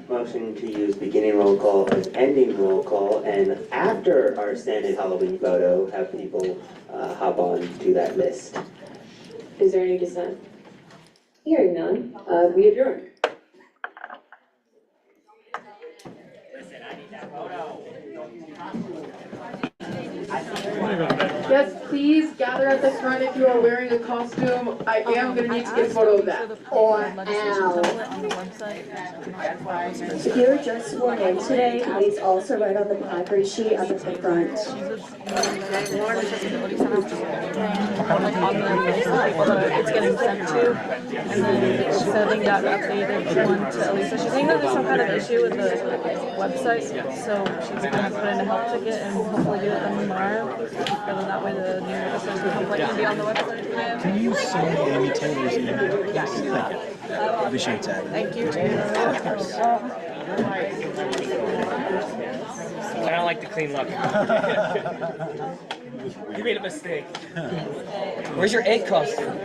Motion to use beginning roll call as ending roll call, and after our standard Halloween photo, have people hop on to that list. Is there any dissent? Hearing none, we adjourn. Yes, please gather at the front if you are wearing a costume. I am gonna need to get a photo of that. If you were just sworn in today, please also write on the placard sheet at the front. It's getting sent to, and then sending that updated one to Elisa. She's saying that there's some kind of issue with the website, so she's gonna put in a help ticket and hopefully do it tomorrow. And then that way the new episodes will hopefully be on the website. Can you send Amy Taylor's email? Yes. Thank you. Appreciate that. Thank you. I don't like the clean look. You made a mistake. Where's your egg costume?